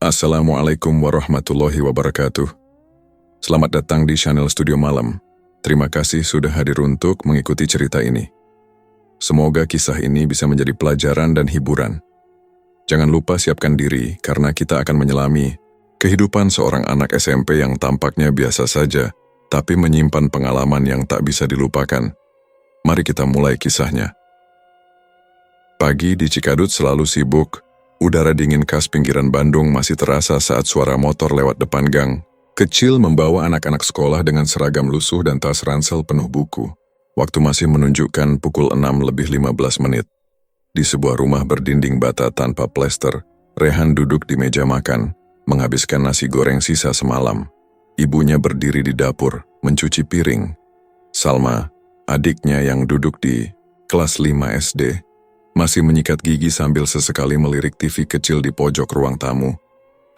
Assalamualaikum warahmatullahi wabarakatuh. Selamat datang di channel Studio Malam. Terima kasih sudah hadir untuk mengikuti cerita ini. Semoga kisah ini bisa menjadi pelajaran dan hiburan. Jangan lupa siapkan diri karena kita akan menyelami kehidupan seorang anak SMP yang tampaknya biasa saja, tapi menyimpan pengalaman yang tak bisa dilupakan. Mari kita mulai kisahnya. Pagi di Cikadut selalu sibuk. Udara dingin khas pinggiran Bandung masih terasa saat suara motor lewat depan gang. Kecil membawa anak-anak sekolah dengan seragam lusuh dan tas ransel penuh buku. Waktu masih menunjukkan pukul 6:15. Di sebuah rumah berdinding bata tanpa plester, Rehan duduk di meja makan, menghabiskan nasi goreng sisa semalam. Ibunya berdiri di dapur, mencuci piring. Salma, adiknya yang duduk di kelas 5 SD, masih menyikat gigi sambil sesekali melirik TV kecil di pojok ruang tamu.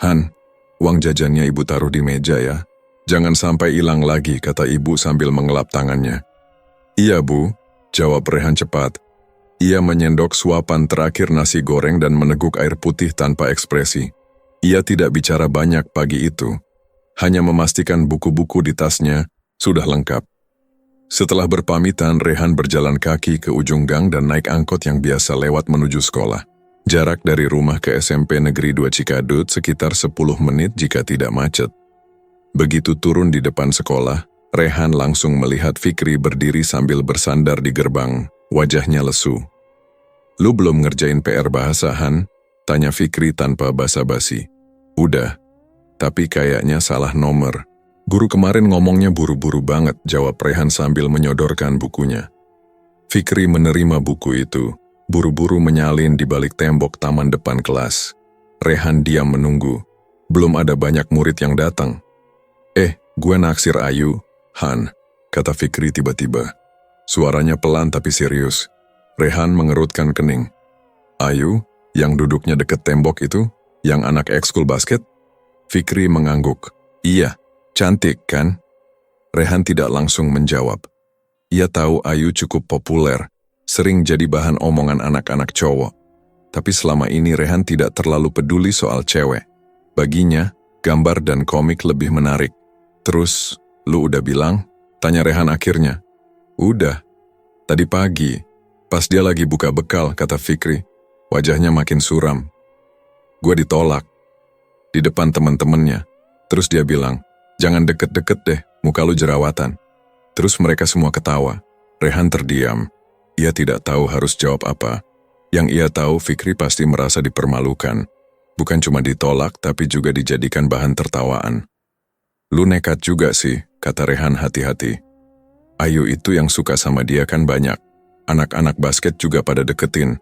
"Han, uang jajannya ibu taruh di meja ya. Jangan sampai hilang lagi," kata ibu sambil mengelap tangannya. "Iya bu," jawab Rehan cepat. Ia menyendok suapan terakhir nasi goreng dan meneguk air putih tanpa ekspresi. Ia tidak bicara banyak pagi itu. Hanya memastikan buku-buku di tasnya sudah lengkap. Setelah berpamitan, Rehan berjalan kaki ke ujung gang dan naik angkot yang biasa lewat menuju sekolah. Jarak dari rumah ke SMP Negeri 2 Cikadut sekitar 10 menit jika tidak macet. Begitu turun di depan sekolah, Rehan langsung melihat Fikri berdiri sambil bersandar di gerbang, wajahnya lesu. "Lu belum ngerjain PR bahasa, Han?" tanya Fikri tanpa basa-basi. "Udah, tapi kayaknya salah nomor. Guru kemarin ngomongnya buru-buru banget," jawab Rehan sambil menyodorkan bukunya. Fikri menerima buku itu, buru-buru menyalin di balik tembok taman depan kelas. Rehan diam menunggu. Belum ada banyak murid yang datang. Gue naksir Ayu, Han," kata Fikri tiba-tiba. Suaranya pelan tapi serius. Rehan mengerutkan kening. "Ayu, yang duduknya deket tembok itu? Yang anak ekskul basket?" Fikri mengangguk. "Iya. Cantik, kan?" Rehan tidak langsung menjawab. Ia tahu Ayu cukup populer, sering jadi bahan omongan anak-anak cowok. Tapi selama ini Rehan tidak terlalu peduli soal cewek. Baginya, gambar dan komik lebih menarik. "Terus, lu udah bilang?" tanya Rehan akhirnya. "Udah. Tadi pagi, pas dia lagi buka bekal," kata Fikri. Wajahnya makin suram. "Gue ditolak. Di depan teman-temannya. Terus dia bilang, 'Jangan deket-deket deh, muka lu jerawatan.'" Terus mereka semua ketawa. Rehan terdiam. Ia tidak tahu harus jawab apa. Yang ia tahu Fikri pasti merasa dipermalukan. Bukan cuma ditolak, tapi juga dijadikan bahan tertawaan. "Lu nekat juga sih," kata Rehan hati-hati. "Ayu itu yang suka sama dia kan banyak. Anak-anak basket juga pada deketin.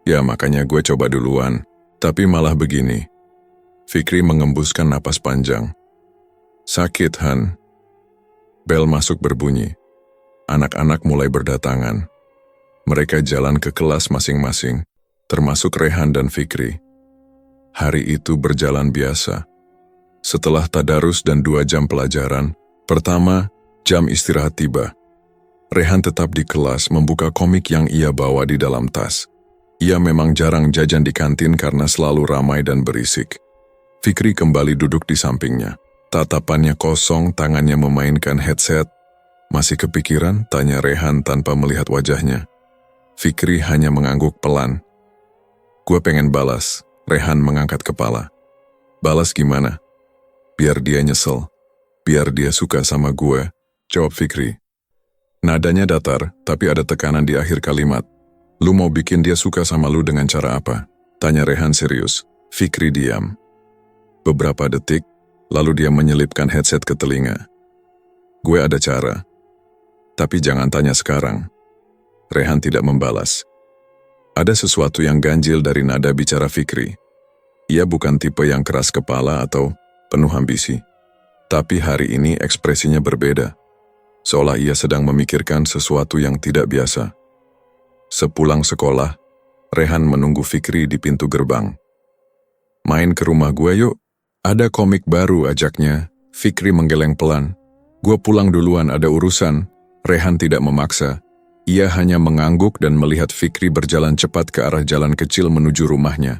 Ya makanya gue coba duluan. Tapi malah begini." Fikri mengembuskan napas panjang. "Sakit, Han." Bel masuk berbunyi. Anak-anak mulai berdatangan. Mereka jalan ke kelas masing-masing, termasuk Rehan dan Fikri. Hari itu berjalan biasa. Setelah tadarus dan 2 jam pelajaran, pertama, jam istirahat tiba. Rehan tetap di kelas membuka komik yang ia bawa di dalam tas. Ia memang jarang jajan di kantin karena selalu ramai dan berisik. Fikri kembali duduk di sampingnya. Tatapannya kosong, tangannya memainkan headset. "Masih kepikiran?" tanya Rehan tanpa melihat wajahnya. Fikri hanya mengangguk pelan. "Gue pengen balas." Rehan mengangkat kepala. "Balas gimana?" "Biar dia nyesel. Biar dia suka sama gue," jawab Fikri. Nadanya datar, tapi ada tekanan di akhir kalimat. "Lu mau bikin dia suka sama lu dengan cara apa?" tanya Rehan serius. Fikri diam. Beberapa detik, lalu dia menyelipkan headset ke telinga. "Gue ada cara. Tapi jangan tanya sekarang." Rehan tidak membalas. Ada sesuatu yang ganjil dari nada bicara Fikri. Ia bukan tipe yang keras kepala atau penuh ambisi. Tapi hari ini ekspresinya berbeda. Seolah ia sedang memikirkan sesuatu yang tidak biasa. Sepulang sekolah, Rehan menunggu Fikri di pintu gerbang. "Main ke rumah gue yuk. Ada komik baru," ajaknya. Fikri menggeleng pelan. "Gue pulang duluan, ada urusan." Rehan tidak memaksa. Ia hanya mengangguk dan melihat Fikri berjalan cepat ke arah jalan kecil menuju rumahnya.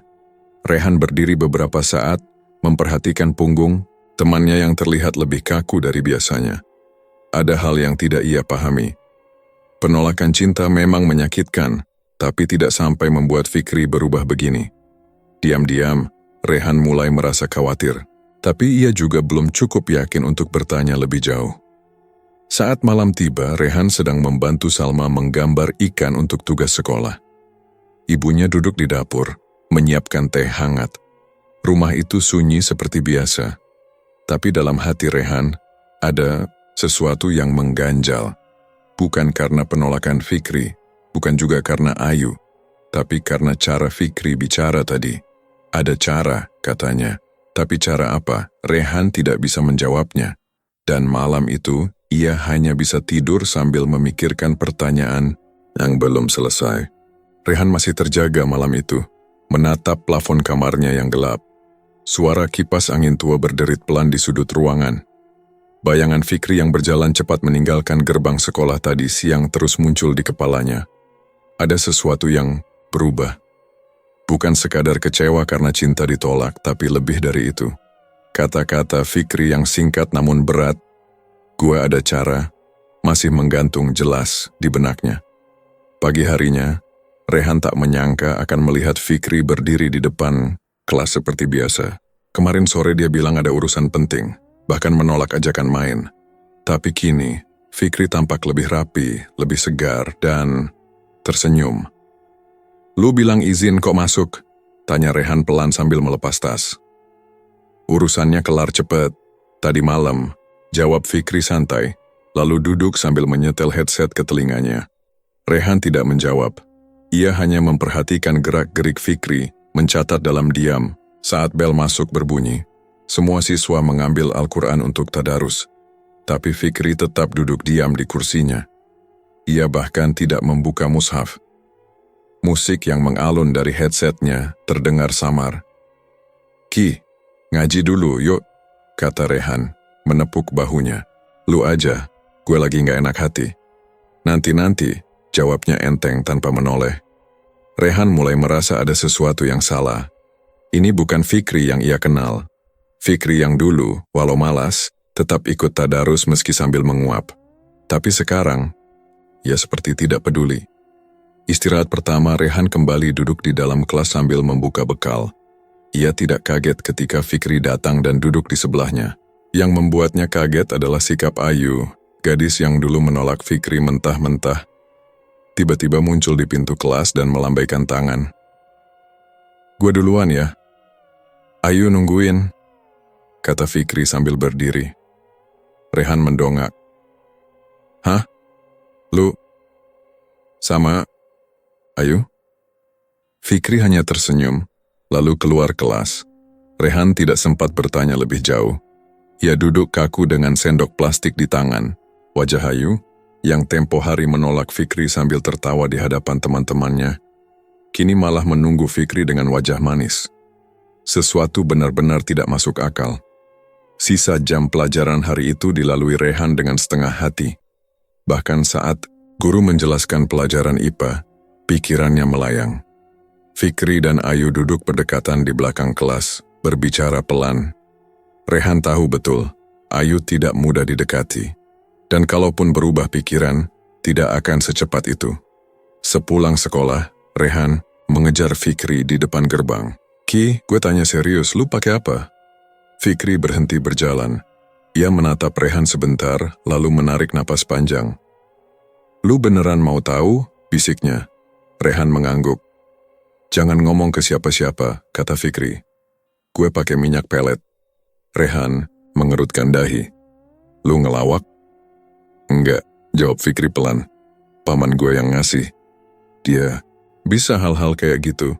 Rehan berdiri beberapa saat, memperhatikan punggung temannya yang terlihat lebih kaku dari biasanya. Ada hal yang tidak ia pahami. Penolakan cinta memang menyakitkan, tapi tidak sampai membuat Fikri berubah begini. Diam-diam, Rehan mulai merasa khawatir, tapi ia juga belum cukup yakin untuk bertanya lebih jauh. Saat malam tiba, Rehan sedang membantu Salma menggambar ikan untuk tugas sekolah. Ibunya duduk di dapur, menyiapkan teh hangat. Rumah itu sunyi seperti biasa, tapi dalam hati Rehan ada sesuatu yang mengganjal. Bukan karena penolakan Fikri, bukan juga karena Ayu, tapi karena cara Fikri bicara tadi. Ada cara, katanya. Tapi cara apa? Rehan tidak bisa menjawabnya. Dan malam itu, ia hanya bisa tidur sambil memikirkan pertanyaan yang belum selesai. Rehan masih terjaga malam itu, menatap plafon kamarnya yang gelap. Suara kipas angin tua berderit pelan di sudut ruangan. Bayangan Fikri yang berjalan cepat meninggalkan gerbang sekolah tadi siang terus muncul di kepalanya. Ada sesuatu yang berubah. Bukan sekadar kecewa karena cinta ditolak, tapi lebih dari itu. Kata-kata Fikri yang singkat namun berat, "Gua ada cara," masih menggantung jelas di benaknya. Pagi harinya, Rehan tak menyangka akan melihat Fikri berdiri di depan kelas seperti biasa. Kemarin sore dia bilang ada urusan penting, bahkan menolak ajakan main. Tapi kini, Fikri tampak lebih rapi, lebih segar, dan tersenyum. "Lu bilang izin kok masuk?" tanya Rehan pelan sambil melepas tas. "Urusannya kelar cepet. Tadi malam," jawab Fikri santai, lalu duduk sambil menyetel headset ke telinganya. Rehan tidak menjawab. Ia hanya memperhatikan gerak-gerik Fikri, mencatat dalam diam. Saat bel masuk berbunyi, semua siswa mengambil Al-Quran untuk tadarus, tapi Fikri tetap duduk diam di kursinya. Ia bahkan tidak membuka mushaf. Musik yang mengalun dari headsetnya terdengar samar. "Ki, ngaji dulu yuk," kata Rehan, menepuk bahunya. "Lu aja, gue lagi gak enak hati." "Nanti-nanti," jawabnya enteng tanpa menoleh. Rehan mulai merasa ada sesuatu yang salah. Ini bukan Fikri yang ia kenal. Fikri yang dulu, walau malas, tetap ikut tadarus meski sambil menguap. Tapi sekarang, ia seperti tidak peduli. Istirahat pertama, Rehan kembali duduk di dalam kelas sambil membuka bekal. Ia tidak kaget ketika Fikri datang dan duduk di sebelahnya. Yang membuatnya kaget adalah sikap Ayu, gadis yang dulu menolak Fikri mentah-mentah. Tiba-tiba muncul di pintu kelas dan melambaikan tangan. "Gue duluan ya." "Ayu nungguin," kata Fikri sambil berdiri. Rehan mendongak. "Hah? Lu sama Ayu?" Fikri hanya tersenyum, lalu keluar kelas. Rehan tidak sempat bertanya lebih jauh. Ia duduk kaku dengan sendok plastik di tangan. Wajah Ayu, yang tempo hari menolak Fikri sambil tertawa di hadapan teman-temannya, kini malah menunggu Fikri dengan wajah manis. Sesuatu benar-benar tidak masuk akal. Sisa jam pelajaran hari itu dilalui Rehan dengan setengah hati. Bahkan saat guru menjelaskan pelajaran IPA, pikirannya melayang. Fikri dan Ayu duduk berdekatan di belakang kelas, berbicara pelan. Rehan tahu betul, Ayu tidak mudah didekati. Dan kalaupun berubah pikiran, tidak akan secepat itu. Sepulang sekolah, Rehan mengejar Fikri di depan gerbang. "Ki, gue tanya serius, lu pakai apa?" Fikri berhenti berjalan. Ia menatap Rehan sebentar, lalu menarik napas panjang. "Lu beneran mau tahu?" bisiknya. Rehan mengangguk. "Jangan ngomong ke siapa-siapa," kata Fikri. "Gue pakai minyak pelet." Rehan mengerutkan dahi. "Lu ngelawak?" "Enggak," jawab Fikri pelan. "Paman gue yang ngasih. Dia bisa hal-hal kayak gitu."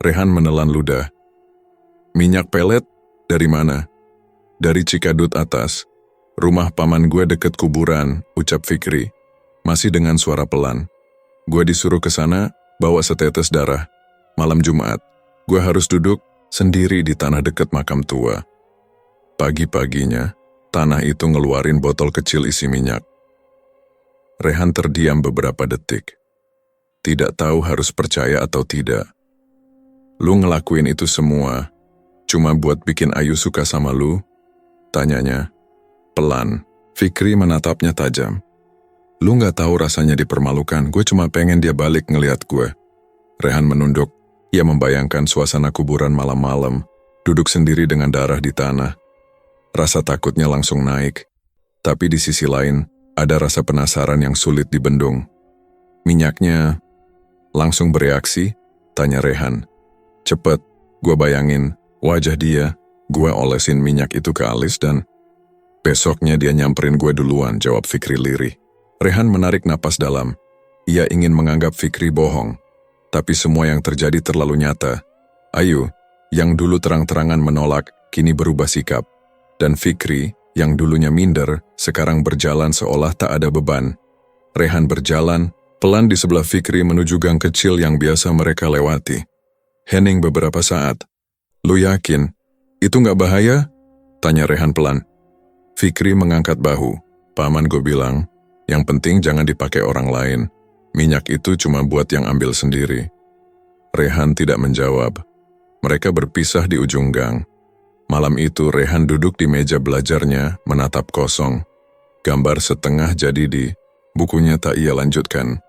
Rehan menelan ludah. "Minyak pelet? Dari mana?" "Dari Cikadut atas. Rumah paman gue deket kuburan," ucap Fikri, masih dengan suara pelan. "Gue disuruh ke sana bawa setetes darah. Malam Jumat, gue harus duduk sendiri di tanah dekat makam tua." Pagi-paginya, tanah itu ngeluarin botol kecil isi minyak. Rehan terdiam beberapa detik. Tidak tahu harus percaya atau tidak. "Lu ngelakuin itu semua Cuma buat bikin Ayu suka sama lu? Tanyanya. Pelan. Fikri menatapnya tajam. Lu gak tahu rasanya dipermalukan, gue cuma pengen dia balik ngeliat gue. Rehan menunduk. Ia membayangkan suasana kuburan malam-malam, duduk sendiri dengan darah di tanah. Rasa takutnya langsung naik. Tapi di sisi lain, ada rasa penasaran yang sulit dibendung. Minyaknya langsung bereaksi, tanya Rehan. Cepet, gue bayangin wajah dia, gue olesin minyak itu ke alis dan besoknya dia nyamperin gue duluan, jawab Fikri lirih. Rehan menarik napas dalam. Ia ingin menganggap Fikri bohong. Tapi semua yang terjadi terlalu nyata. Ayu, yang dulu terang-terangan menolak, kini berubah sikap. Dan Fikri, yang dulunya minder, sekarang berjalan seolah tak ada beban. Rehan berjalan, pelan di sebelah Fikri menuju gang kecil yang biasa mereka lewati. Hening beberapa saat. Lu yakin? Itu gak bahaya? Tanya Rehan pelan. Fikri mengangkat bahu. Paman gue bilang, yang penting jangan dipakai orang lain. Minyak itu cuma buat yang ambil sendiri. Rehan tidak menjawab. Mereka berpisah di ujung gang. Malam itu Rehan duduk di meja belajarnya, menatap kosong. Gambar setengah jadi di bukunya tak ia lanjutkan.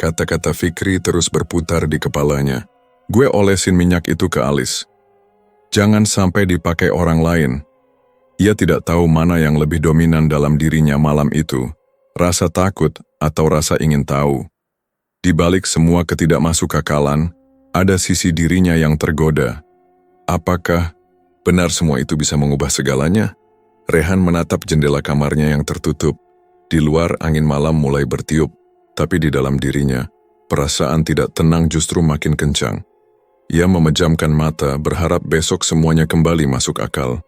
Kata-kata Fikri terus berputar di kepalanya. Gue olesin minyak itu ke alis. Jangan sampai dipakai orang lain. Ia tidak tahu mana yang lebih dominan dalam dirinya malam itu. Rasa takut atau rasa ingin tahu. Di balik semua ketidakmasuk-akalan, ada sisi dirinya yang tergoda. Apakah benar semua itu bisa mengubah segalanya? Rehan menatap jendela kamarnya yang tertutup. Di luar angin malam mulai bertiup, tapi di dalam dirinya, perasaan tidak tenang justru makin kencang. Ia memejamkan mata berharap besok semuanya kembali masuk akal.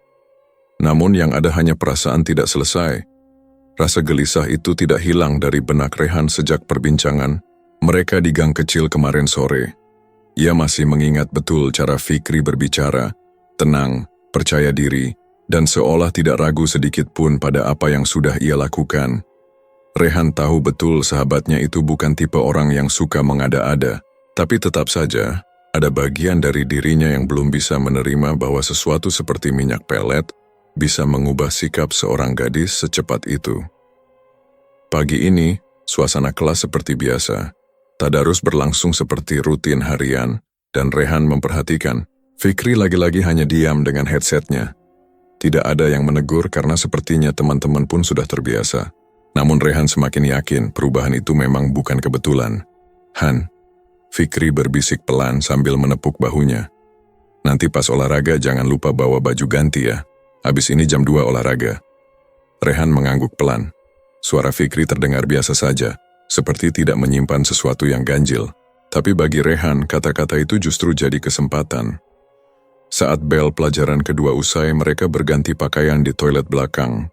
Namun yang ada hanya perasaan tidak selesai. Rasa gelisah itu tidak hilang dari benak Rehan sejak perbincangan mereka di gang kecil kemarin sore. Ia masih mengingat betul cara Fikri berbicara, tenang, percaya diri, dan seolah tidak ragu sedikit pun pada apa yang sudah ia lakukan. Rehan tahu betul sahabatnya itu bukan tipe orang yang suka mengada-ada, tapi tetap saja ada bagian dari dirinya yang belum bisa menerima bahwa sesuatu seperti minyak pelet bisa mengubah sikap seorang gadis secepat itu. Pagi ini, suasana kelas seperti biasa. Tadarus berlangsung seperti rutin harian, dan Rehan memperhatikan. Fikri lagi-lagi hanya diam dengan headsetnya. Tidak ada yang menegur karena sepertinya teman-teman pun sudah terbiasa. Namun Rehan semakin yakin perubahan itu memang bukan kebetulan. Han, Fikri berbisik pelan sambil menepuk bahunya. Nanti pas olahraga jangan lupa bawa baju ganti ya. Habis ini jam 2 olahraga. Rehan mengangguk pelan. Suara Fikri terdengar biasa saja. Seperti tidak menyimpan sesuatu yang ganjil. Tapi bagi Rehan, kata-kata itu justru jadi kesempatan. Saat bel pelajaran kedua usai, mereka berganti pakaian di toilet belakang.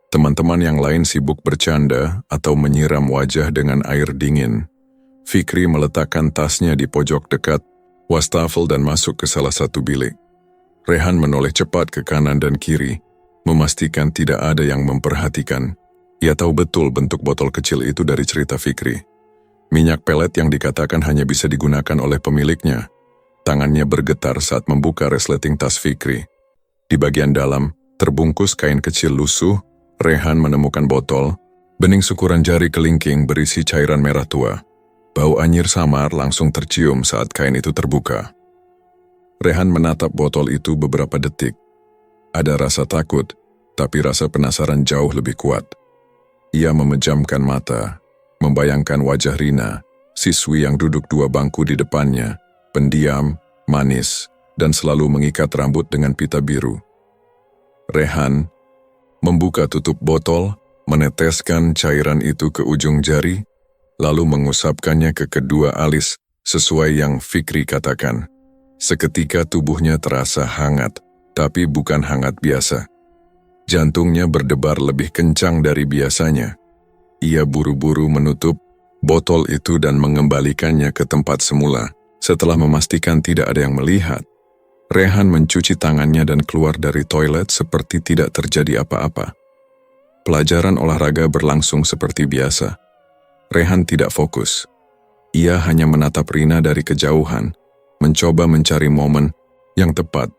Teman-teman yang lain sibuk bercanda atau menyiram wajah dengan air dingin. Fikri meletakkan tasnya di pojok dekat wastafel dan masuk ke salah satu bilik. Rehan menoleh cepat ke kanan dan kiri, memastikan tidak ada yang memperhatikan. Ia tahu betul bentuk botol kecil itu dari cerita Fikri. Minyak pelet yang dikatakan hanya bisa digunakan oleh pemiliknya. Tangannya bergetar saat membuka resleting tas Fikri. Di bagian dalam, terbungkus kain kecil lusuh, Rehan menemukan botol, bening syukuran jari kelingking berisi cairan merah tua. Bau anyir samar langsung tercium saat kain itu terbuka. Rehan menatap botol itu beberapa detik. Ada rasa takut, tapi rasa penasaran jauh lebih kuat. Ia memejamkan mata, membayangkan wajah Rina, siswi yang duduk 2 bangku di depannya, pendiam, manis, dan selalu mengikat rambut dengan pita biru. Rehan membuka tutup botol, meneteskan cairan itu ke ujung jari, lalu mengusapkannya ke kedua alis sesuai yang Fikri katakan. Seketika tubuhnya terasa hangat, tapi bukan hangat biasa. Jantungnya berdebar lebih kencang dari biasanya. Ia buru-buru menutup botol itu dan mengembalikannya ke tempat semula. Setelah memastikan tidak ada yang melihat, Rehan mencuci tangannya dan keluar dari toilet seperti tidak terjadi apa-apa. Pelajaran olahraga berlangsung seperti biasa. Rehan tidak fokus. Ia hanya menatap Rina dari kejauhan, mencoba mencari momen yang tepat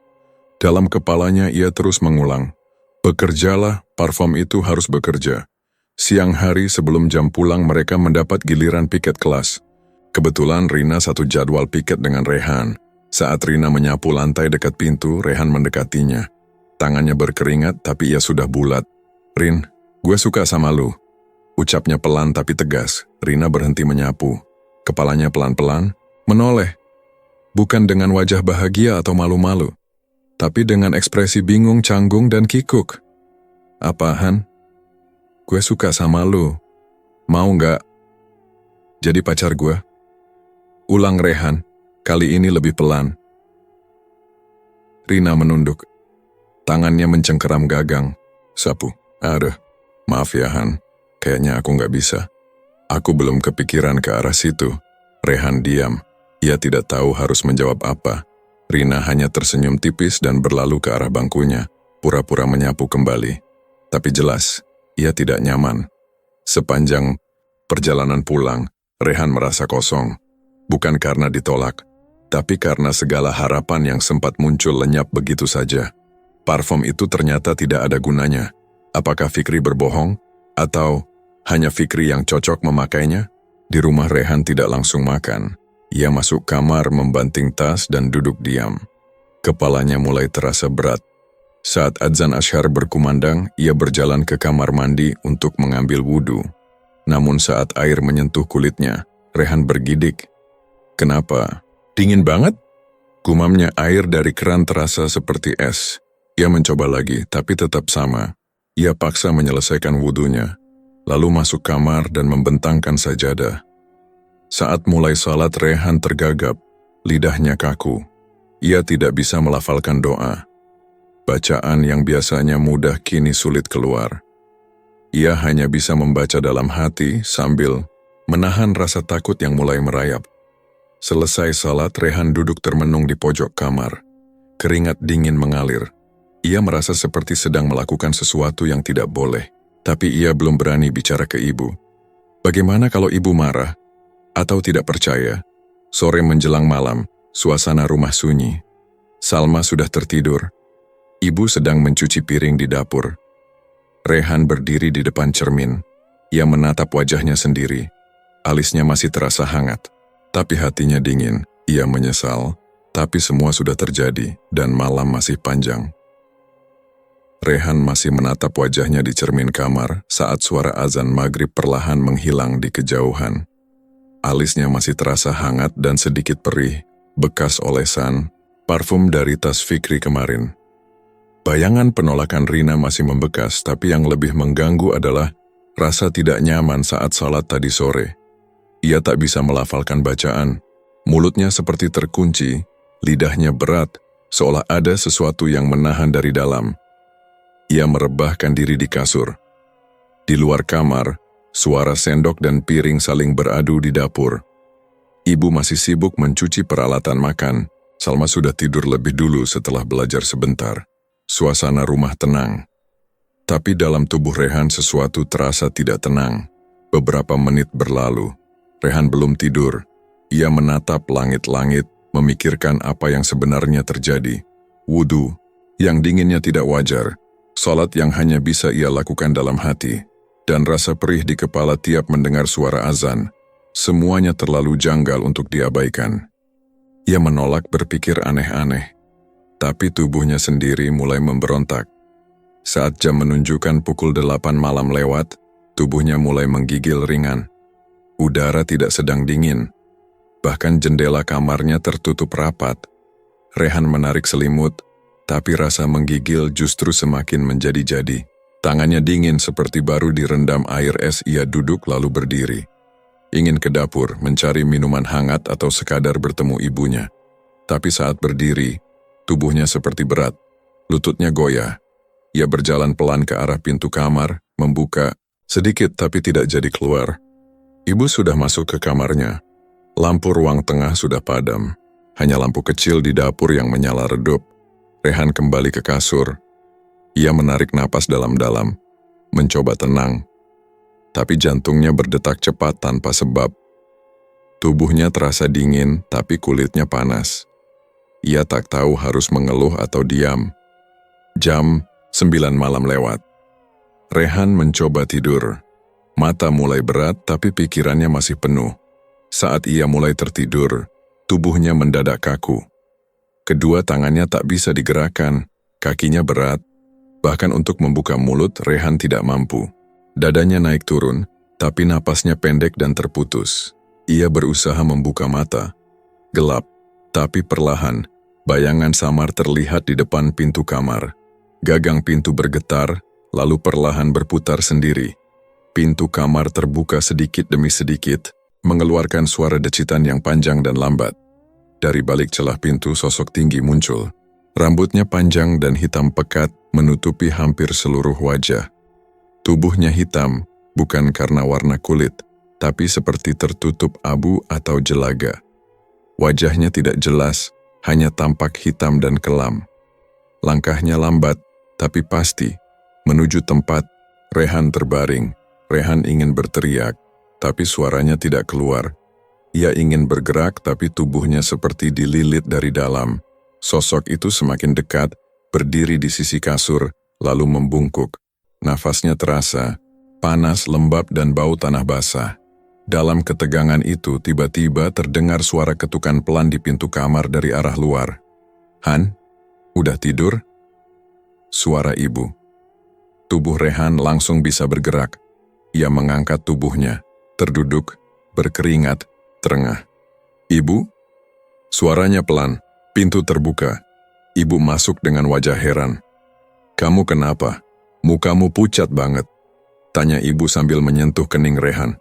Dalam kepalanya ia terus mengulang, "Bekerjalah, parfum itu harus bekerja." Siang hari sebelum jam pulang mereka mendapat giliran piket kelas. Kebetulan Rina satu jadwal piket dengan Rehan. Saat Rina menyapu lantai dekat pintu, Rehan mendekatinya. Tangannya berkeringat tapi ia sudah bulat. "Rin, gue suka sama lu." Ucapnya pelan tapi tegas. Rina berhenti menyapu. Kepalanya pelan-pelan menoleh. Bukan dengan wajah bahagia atau malu-malu, tapi dengan ekspresi bingung, canggung, dan kikuk. "Apaan? Gue suka sama lu. Mau nggak jadi pacar gue?" Ulang Rehan, kali ini lebih pelan. Rina menunduk. Tangannya mencengkeram gagang. Sapu. "Aduh, maaf ya Han. Kayaknya aku nggak bisa. Aku belum kepikiran ke arah situ." Rehan diam. Ia tidak tahu harus menjawab apa. Rina hanya tersenyum tipis dan berlalu ke arah bangkunya, pura-pura menyapu kembali. Tapi jelas, ia tidak nyaman. Sepanjang perjalanan pulang, Rehan merasa kosong. Bukan karena ditolak, tapi karena segala harapan yang sempat muncul lenyap begitu saja. Parfum itu ternyata tidak ada gunanya. Apakah Fikri berbohong? Atau hanya Fikri yang cocok memakainya? Di rumah Rehan tidak langsung makan. Ia masuk kamar membanting tas dan duduk diam. Kepalanya mulai terasa berat. Saat adzan asyhar berkumandang, ia berjalan ke kamar mandi untuk mengambil wudhu. Namun saat air menyentuh kulitnya, Rehan bergidik. "Kenapa? Dingin banget?" Gumamnya. Air dari keran terasa seperti es. Ia mencoba lagi, tapi tetap sama. Ia paksa menyelesaikan wudhunya, lalu masuk kamar dan membentangkan sajadah. Saat mulai salat, Rehan tergagap, lidahnya kaku. Ia tidak bisa melafalkan doa. Bacaan yang biasanya mudah kini sulit keluar. Ia hanya bisa membaca dalam hati sambil menahan rasa takut yang mulai merayap. Selesai salat, Rehan duduk termenung di pojok kamar. Keringat dingin mengalir. Ia merasa seperti sedang melakukan sesuatu yang tidak boleh, tapi ia belum berani bicara ke ibu. Bagaimana kalau ibu marah? Atau tidak percaya? Sore menjelang malam, suasana rumah sunyi. Salma sudah tertidur. Ibu sedang mencuci piring di dapur. Rehan berdiri di depan cermin. Ia menatap wajahnya sendiri. Alisnya masih terasa hangat, tapi hatinya dingin. Ia menyesal, tapi semua sudah terjadi dan malam masih panjang. Rehan masih menatap wajahnya di cermin kamar saat suara azan maghrib perlahan menghilang di kejauhan. Alisnya masih terasa hangat dan sedikit perih, bekas olesan, parfum dari tas Fikri kemarin. Bayangan penolakan Rina masih membekas, tapi yang lebih mengganggu adalah rasa tidak nyaman saat salat tadi sore. Ia tak bisa melafalkan bacaan, mulutnya seperti terkunci, lidahnya berat, seolah ada sesuatu yang menahan dari dalam. Ia merebahkan diri di kasur. Di luar kamar, suara sendok dan piring saling beradu di dapur. Ibu masih sibuk mencuci peralatan makan. Salma sudah tidur lebih dulu setelah belajar sebentar. Suasana rumah tenang. Tapi dalam tubuh Rehan sesuatu terasa tidak tenang. Beberapa menit berlalu. Rehan belum tidur. Ia menatap langit-langit, memikirkan apa yang sebenarnya terjadi. Wudhu, yang dinginnya tidak wajar. Salat yang hanya bisa ia lakukan dalam hati. Dan rasa perih di kepala tiap mendengar suara azan. Semuanya terlalu janggal untuk diabaikan. Ia menolak berpikir aneh-aneh, tapi tubuhnya sendiri mulai memberontak. Saat jam menunjukkan pukul 8 malam lewat, tubuhnya mulai menggigil ringan. Udara tidak sedang dingin, bahkan jendela kamarnya tertutup rapat. Rehan menarik selimut, tapi rasa menggigil justru semakin menjadi-jadi. Tangannya dingin seperti baru direndam air es. Ia duduk lalu berdiri. Ingin ke dapur, mencari minuman hangat atau sekadar bertemu ibunya. Tapi saat berdiri, tubuhnya seperti berat. Lututnya goyah. Ia berjalan pelan ke arah pintu kamar, membuka, sedikit tapi tidak jadi keluar. Ibu sudah masuk ke kamarnya. Lampu ruang tengah sudah padam. Hanya lampu kecil di dapur yang menyala redup. Rehan kembali ke kasur. Ia menarik napas dalam-dalam, mencoba tenang. Tapi jantungnya berdetak cepat tanpa sebab. Tubuhnya terasa dingin, tapi kulitnya panas. Ia tak tahu harus mengeluh atau diam. Jam 9 malam lewat. Rehan mencoba tidur. Mata mulai berat tapi pikirannya masih penuh. Saat ia mulai tertidur, tubuhnya mendadak kaku. Kedua tangannya tak bisa digerakkan, kakinya berat. Bahkan untuk membuka mulut, Rehan tidak mampu. Dadanya naik turun, tapi napasnya pendek dan terputus. Ia berusaha membuka mata. Gelap, tapi perlahan, bayangan samar terlihat di depan pintu kamar. Gagang pintu bergetar, lalu perlahan berputar sendiri. Pintu kamar terbuka sedikit demi sedikit, mengeluarkan suara decitan yang panjang dan lambat. Dari balik celah pintu sosok tinggi muncul. Rambutnya panjang dan hitam pekat menutupi hampir seluruh wajah. Tubuhnya hitam, bukan karena warna kulit, tapi seperti tertutup abu atau jelaga. Wajahnya tidak jelas, hanya tampak hitam dan kelam. Langkahnya lambat, tapi pasti. Menuju tempat, Rehan terbaring. Rehan ingin berteriak, tapi suaranya tidak keluar. Ia ingin bergerak, tapi tubuhnya seperti dililit dari dalam. Sosok itu semakin dekat, berdiri di sisi kasur, lalu membungkuk. Nafasnya terasa, panas, lembab, dan bau tanah basah. Dalam ketegangan itu, tiba-tiba terdengar suara ketukan pelan di pintu kamar dari arah luar. "Han, udah tidur?" Suara ibu. Tubuh Rehan langsung bisa bergerak. Ia mengangkat tubuhnya, terduduk, berkeringat, terengah. "Ibu?" Suaranya pelan, pintu terbuka. Ibu masuk dengan wajah heran. "Kamu kenapa? Mukamu pucat banget," tanya ibu sambil menyentuh kening Rehan.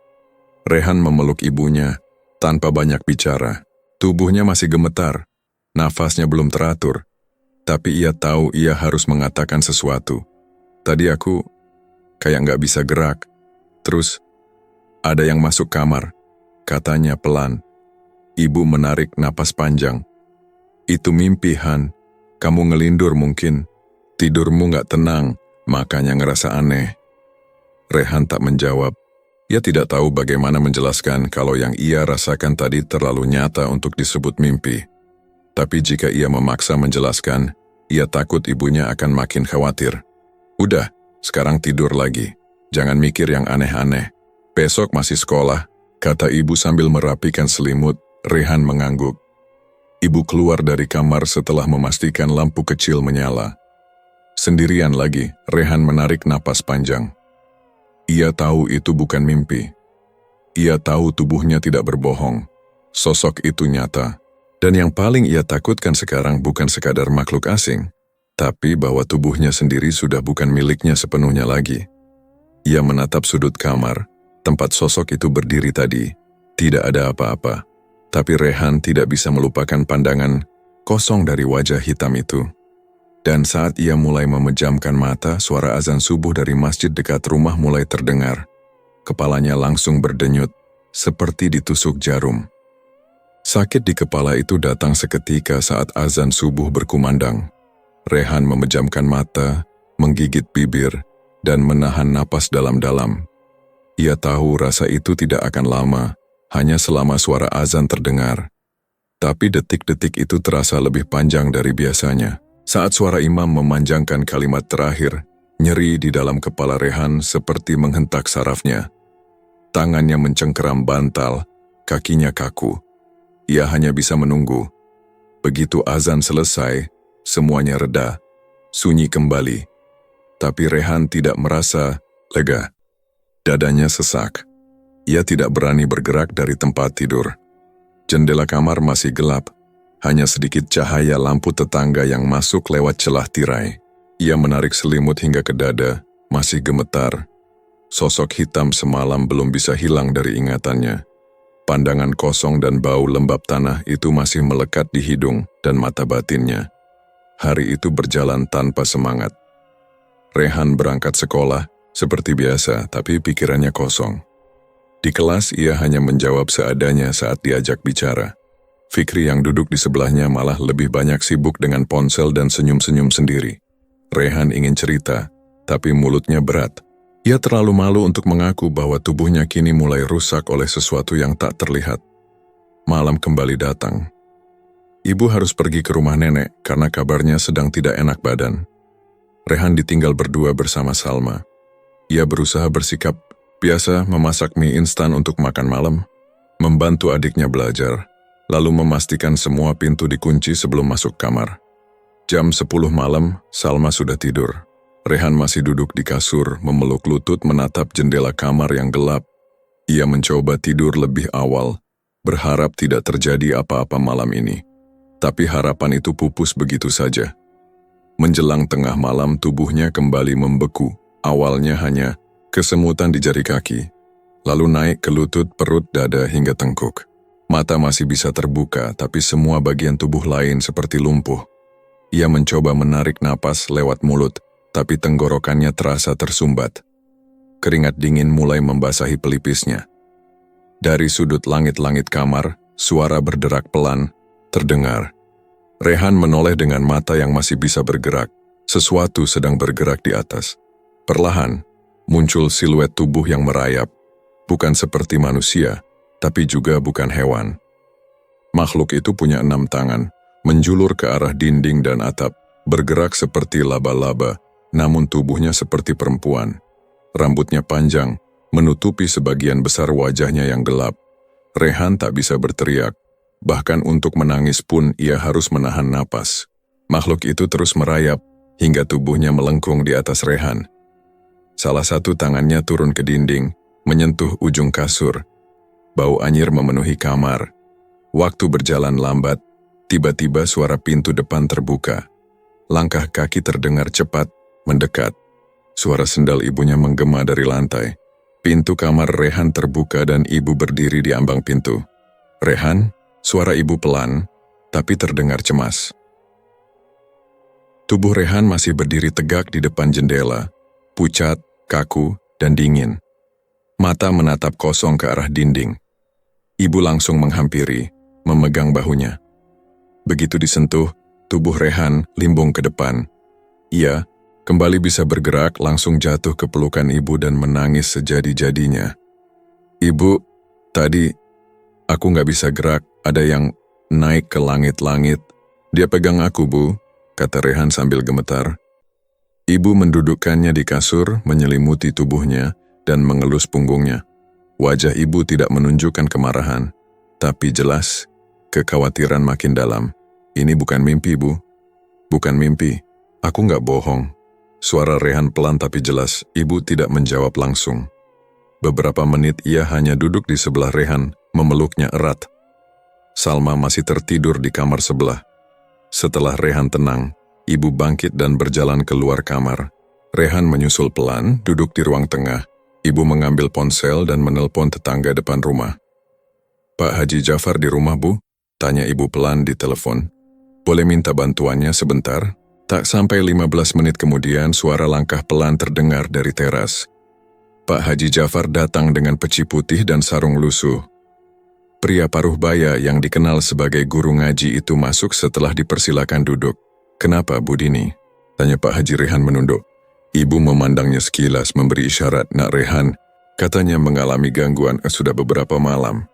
Rehan memeluk ibunya, tanpa banyak bicara. Tubuhnya masih gemetar, nafasnya belum teratur. Tapi ia tahu ia harus mengatakan sesuatu. "Tadi aku kayak nggak bisa gerak. Terus ada yang masuk kamar," katanya pelan. Ibu menarik napas panjang. "Itu mimpi, Han. Kamu ngelindur mungkin. Tidurmu nggak tenang, makanya ngerasa aneh." Rehan tak menjawab. Ia tidak tahu bagaimana menjelaskan kalau yang ia rasakan tadi terlalu nyata untuk disebut mimpi. Tapi jika ia memaksa menjelaskan, ia takut ibunya akan makin khawatir. "Udah, sekarang tidur lagi. Jangan mikir yang aneh-aneh. Besok masih sekolah," kata ibu sambil merapikan selimut. Rehan mengangguk. Ibu keluar dari kamar setelah memastikan lampu kecil menyala. Sendirian lagi, Rehan menarik napas panjang. Ia tahu itu bukan mimpi. Ia tahu tubuhnya tidak berbohong. Sosok itu nyata. Dan yang paling ia takutkan sekarang bukan sekadar makhluk asing, tapi bahwa tubuhnya sendiri sudah bukan miliknya sepenuhnya lagi. Ia menatap sudut kamar, tempat sosok itu berdiri tadi. Tidak ada apa-apa, tapi Rehan tidak bisa melupakan pandangan kosong dari wajah hitam itu. Dan saat ia mulai memejamkan mata, suara azan subuh dari masjid dekat rumah mulai terdengar. Kepalanya langsung berdenyut, seperti ditusuk jarum. Sakit di kepala itu datang seketika saat azan subuh berkumandang. Rehan memejamkan mata, menggigit bibir, dan menahan napas dalam-dalam. Ia tahu rasa itu tidak akan lama, hanya selama suara azan terdengar. Tapi detik-detik itu terasa lebih panjang dari biasanya. Saat suara imam memanjangkan kalimat terakhir, nyeri di dalam kepala Rehan seperti menghentak sarafnya. Tangannya mencengkeram bantal, kakinya kaku. Ia hanya bisa menunggu. Begitu azan selesai, semuanya reda, sunyi kembali. Tapi Rehan tidak merasa lega. Dadanya sesak. Ia tidak berani bergerak dari tempat tidur. Jendela kamar masih gelap, hanya sedikit cahaya lampu tetangga yang masuk lewat celah tirai. Ia menarik selimut hingga ke dada, masih gemetar. Sosok hitam semalam belum bisa hilang dari ingatannya. Pandangan kosong dan bau lembab tanah itu masih melekat di hidung dan mata batinnya. Hari itu berjalan tanpa semangat. Rehan berangkat sekolah, seperti biasa, tapi pikirannya kosong. Di kelas ia hanya menjawab seadanya saat diajak bicara. Fikri yang duduk di sebelahnya malah lebih banyak sibuk dengan ponsel dan senyum-senyum sendiri. Rehan ingin cerita, tapi mulutnya berat. Ia terlalu malu untuk mengaku bahwa tubuhnya kini mulai rusak oleh sesuatu yang tak terlihat. Malam kembali datang. Ibu harus pergi ke rumah nenek karena kabarnya sedang tidak enak badan. Rehan ditinggal berdua bersama Salma. Ia berusaha bersikap biasa, memasak mie instan untuk makan malam, membantu adiknya belajar, lalu memastikan semua pintu dikunci sebelum masuk kamar. Jam 10 malam, Salma sudah tidur. Rehan masih duduk di kasur, memeluk lutut menatap jendela kamar yang gelap. Ia mencoba tidur lebih awal, berharap tidak terjadi apa-apa malam ini. Tapi harapan itu pupus begitu saja. Menjelang tengah malam, tubuhnya kembali membeku. Awalnya hanya kesemutan di jari kaki, lalu naik ke lutut, perut, dada, hingga tengkuk. Mata masih bisa terbuka, tapi semua bagian tubuh lain seperti lumpuh. Ia mencoba menarik napas lewat mulut, tapi tenggorokannya terasa tersumbat. Keringat dingin mulai membasahi pelipisnya. Dari sudut langit-langit kamar, suara berderak pelan terdengar. Rehan menoleh dengan mata yang masih bisa bergerak. Sesuatu sedang bergerak di atas. Perlahan, muncul siluet tubuh yang merayap. Bukan seperti manusia, tapi juga bukan hewan. Makhluk itu punya 6 tangan, menjulur ke arah dinding dan atap, bergerak seperti laba-laba, namun tubuhnya seperti perempuan. Rambutnya panjang, menutupi sebagian besar wajahnya yang gelap. Rehan tak bisa berteriak, bahkan untuk menangis pun ia harus menahan napas. Makhluk itu terus merayap, hingga tubuhnya melengkung di atas Rehan. Salah satu tangannya turun ke dinding, menyentuh ujung kasur. Bau anyir memenuhi kamar. Waktu berjalan lambat, tiba-tiba suara pintu depan terbuka. Langkah kaki terdengar cepat, mendekat. Suara sendal ibunya menggema dari lantai. Pintu kamar Rehan terbuka dan ibu berdiri di ambang pintu. "Rehan?" Suara ibu pelan, tapi terdengar cemas. Tubuh Rehan masih berdiri tegak di depan jendela, pucat, kaku, dan dingin. Mata menatap kosong ke arah dinding. Ibu langsung menghampiri, memegang bahunya. Begitu disentuh, tubuh Rehan limbung ke depan. Ia kembali bisa bergerak, langsung jatuh ke pelukan ibu dan menangis sejadi-jadinya. "Ibu, tadi aku nggak bisa gerak, ada yang naik ke langit-langit. Dia pegang aku, Bu," kata Rehan sambil gemetar. Ibu mendudukkannya di kasur, menyelimuti tubuhnya, dan mengelus punggungnya. Wajah ibu tidak menunjukkan kemarahan, tapi jelas, kekhawatiran makin dalam. "Ini bukan mimpi, Bu. Bukan mimpi. Aku nggak bohong." Suara Rehan pelan tapi jelas, ibu tidak menjawab langsung. Beberapa menit ia hanya duduk di sebelah Rehan, memeluknya erat. Salma masih tertidur di kamar sebelah. Setelah Rehan tenang, ibu bangkit dan berjalan keluar kamar. Rehan menyusul pelan, duduk di ruang tengah. Ibu mengambil ponsel dan menelpon tetangga depan rumah. "Pak Haji Jafar di rumah, Bu?" tanya ibu pelan di telepon. "Boleh minta bantuannya sebentar?" Tak sampai 15 menit kemudian, suara langkah pelan terdengar dari teras. Pak Haji Jafar datang dengan peci putih dan sarung lusuh. Pria paruh baya yang dikenal sebagai guru ngaji itu masuk setelah dipersilakan duduk. "Kenapa, Bu Dini?" tanya Pak Haji. Rehan menunduk. Ibu memandangnya sekilas, memberi isyarat. "Nak Rehan, katanya mengalami gangguan sudah beberapa malam.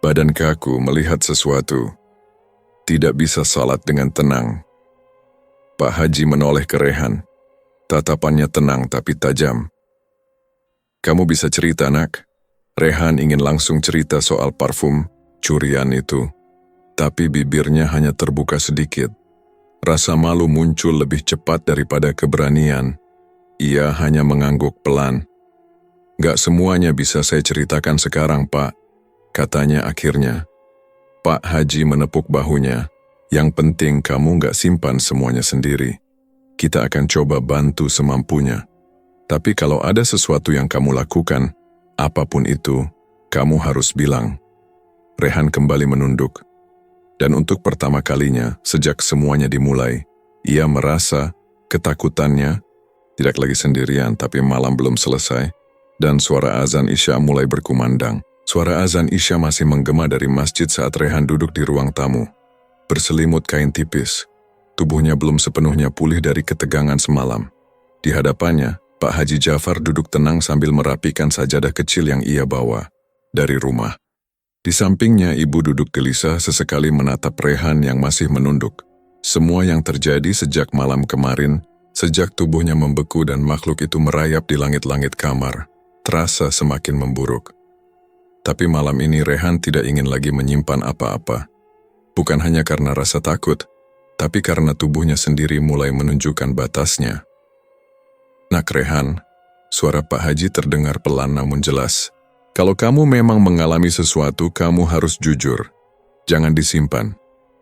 Badan kaku, melihat sesuatu. Tidak bisa salat dengan tenang." Pak Haji menoleh ke Rehan. Tatapannya tenang tapi tajam. "Kamu bisa cerita, Nak?" Rehan ingin langsung cerita soal parfum curian itu, tapi bibirnya hanya terbuka sedikit. Rasa malu muncul lebih cepat daripada keberanian. Ia hanya mengangguk pelan. "Gak semuanya bisa saya ceritakan sekarang, Pak," katanya akhirnya. Pak Haji menepuk bahunya. "Yang penting kamu gak simpan semuanya sendiri. Kita akan coba bantu semampunya. Tapi kalau ada sesuatu yang kamu lakukan, apapun itu, kamu harus bilang." Rehan kembali menunduk. Dan untuk pertama kalinya, sejak semuanya dimulai, ia merasa ketakutannya tidak lagi sendirian, tapi malam belum selesai, dan suara azan Isya mulai berkumandang. Suara azan Isya masih menggema dari masjid saat Rehan duduk di ruang tamu. Berselimut kain tipis, tubuhnya belum sepenuhnya pulih dari ketegangan semalam. Di hadapannya, Pak Haji Jafar duduk tenang sambil merapikan sajadah kecil yang ia bawa dari rumah. Di sampingnya, ibu duduk gelisah, sesekali menatap Rehan yang masih menunduk. Semua yang terjadi sejak malam kemarin Sejak tubuhnya membeku dan makhluk itu merayap di langit-langit kamar, terasa semakin memburuk. Tapi malam ini Rehan tidak ingin lagi menyimpan apa-apa. Bukan hanya karena rasa takut, tapi karena tubuhnya sendiri mulai menunjukkan batasnya. Nak Rehan, suara Pak Haji terdengar pelan namun jelas. Kalau kamu memang mengalami sesuatu, kamu harus jujur. Jangan disimpan.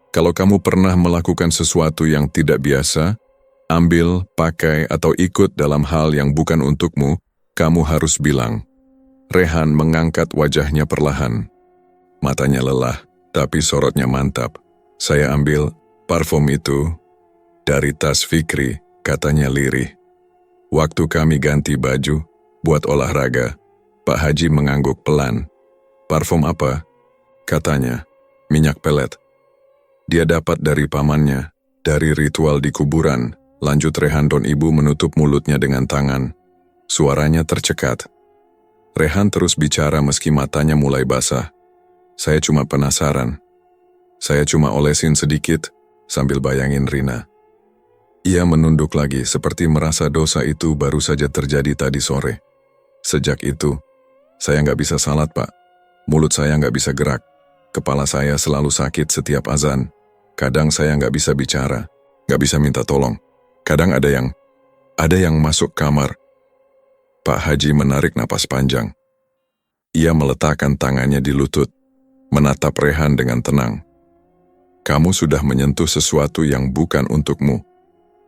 Kalau kamu pernah melakukan sesuatu yang tidak biasa, ambil, pakai, atau ikut dalam hal yang bukan untukmu, kamu harus bilang. Rehan mengangkat wajahnya perlahan. Matanya lelah, tapi sorotnya mantap. Saya ambil parfum itu dari tas Fikri, katanya lirih. Waktu kami ganti baju, buat olahraga, Pak Haji mengangguk pelan. Parfum apa? Katanya, minyak pelet. Dia dapat dari pamannya, dari ritual di kuburan. Lanjut Rehan dan ibu menutup mulutnya dengan tangan. Suaranya tercekat. Rehan terus bicara meski matanya mulai basah. Saya cuma penasaran. Saya cuma olesin sedikit sambil bayangin Rina. Ia menunduk lagi seperti merasa dosa itu baru saja terjadi tadi sore. Sejak itu, saya nggak bisa salat, Pak. Mulut saya nggak bisa gerak. Kepala saya selalu sakit setiap azan. Kadang saya nggak bisa bicara, nggak bisa minta tolong. Kadang ada yang masuk kamar. Pak Haji menarik napas panjang. Ia meletakkan tangannya di lutut, menatap Rehan dengan tenang. Kamu sudah menyentuh sesuatu yang bukan untukmu.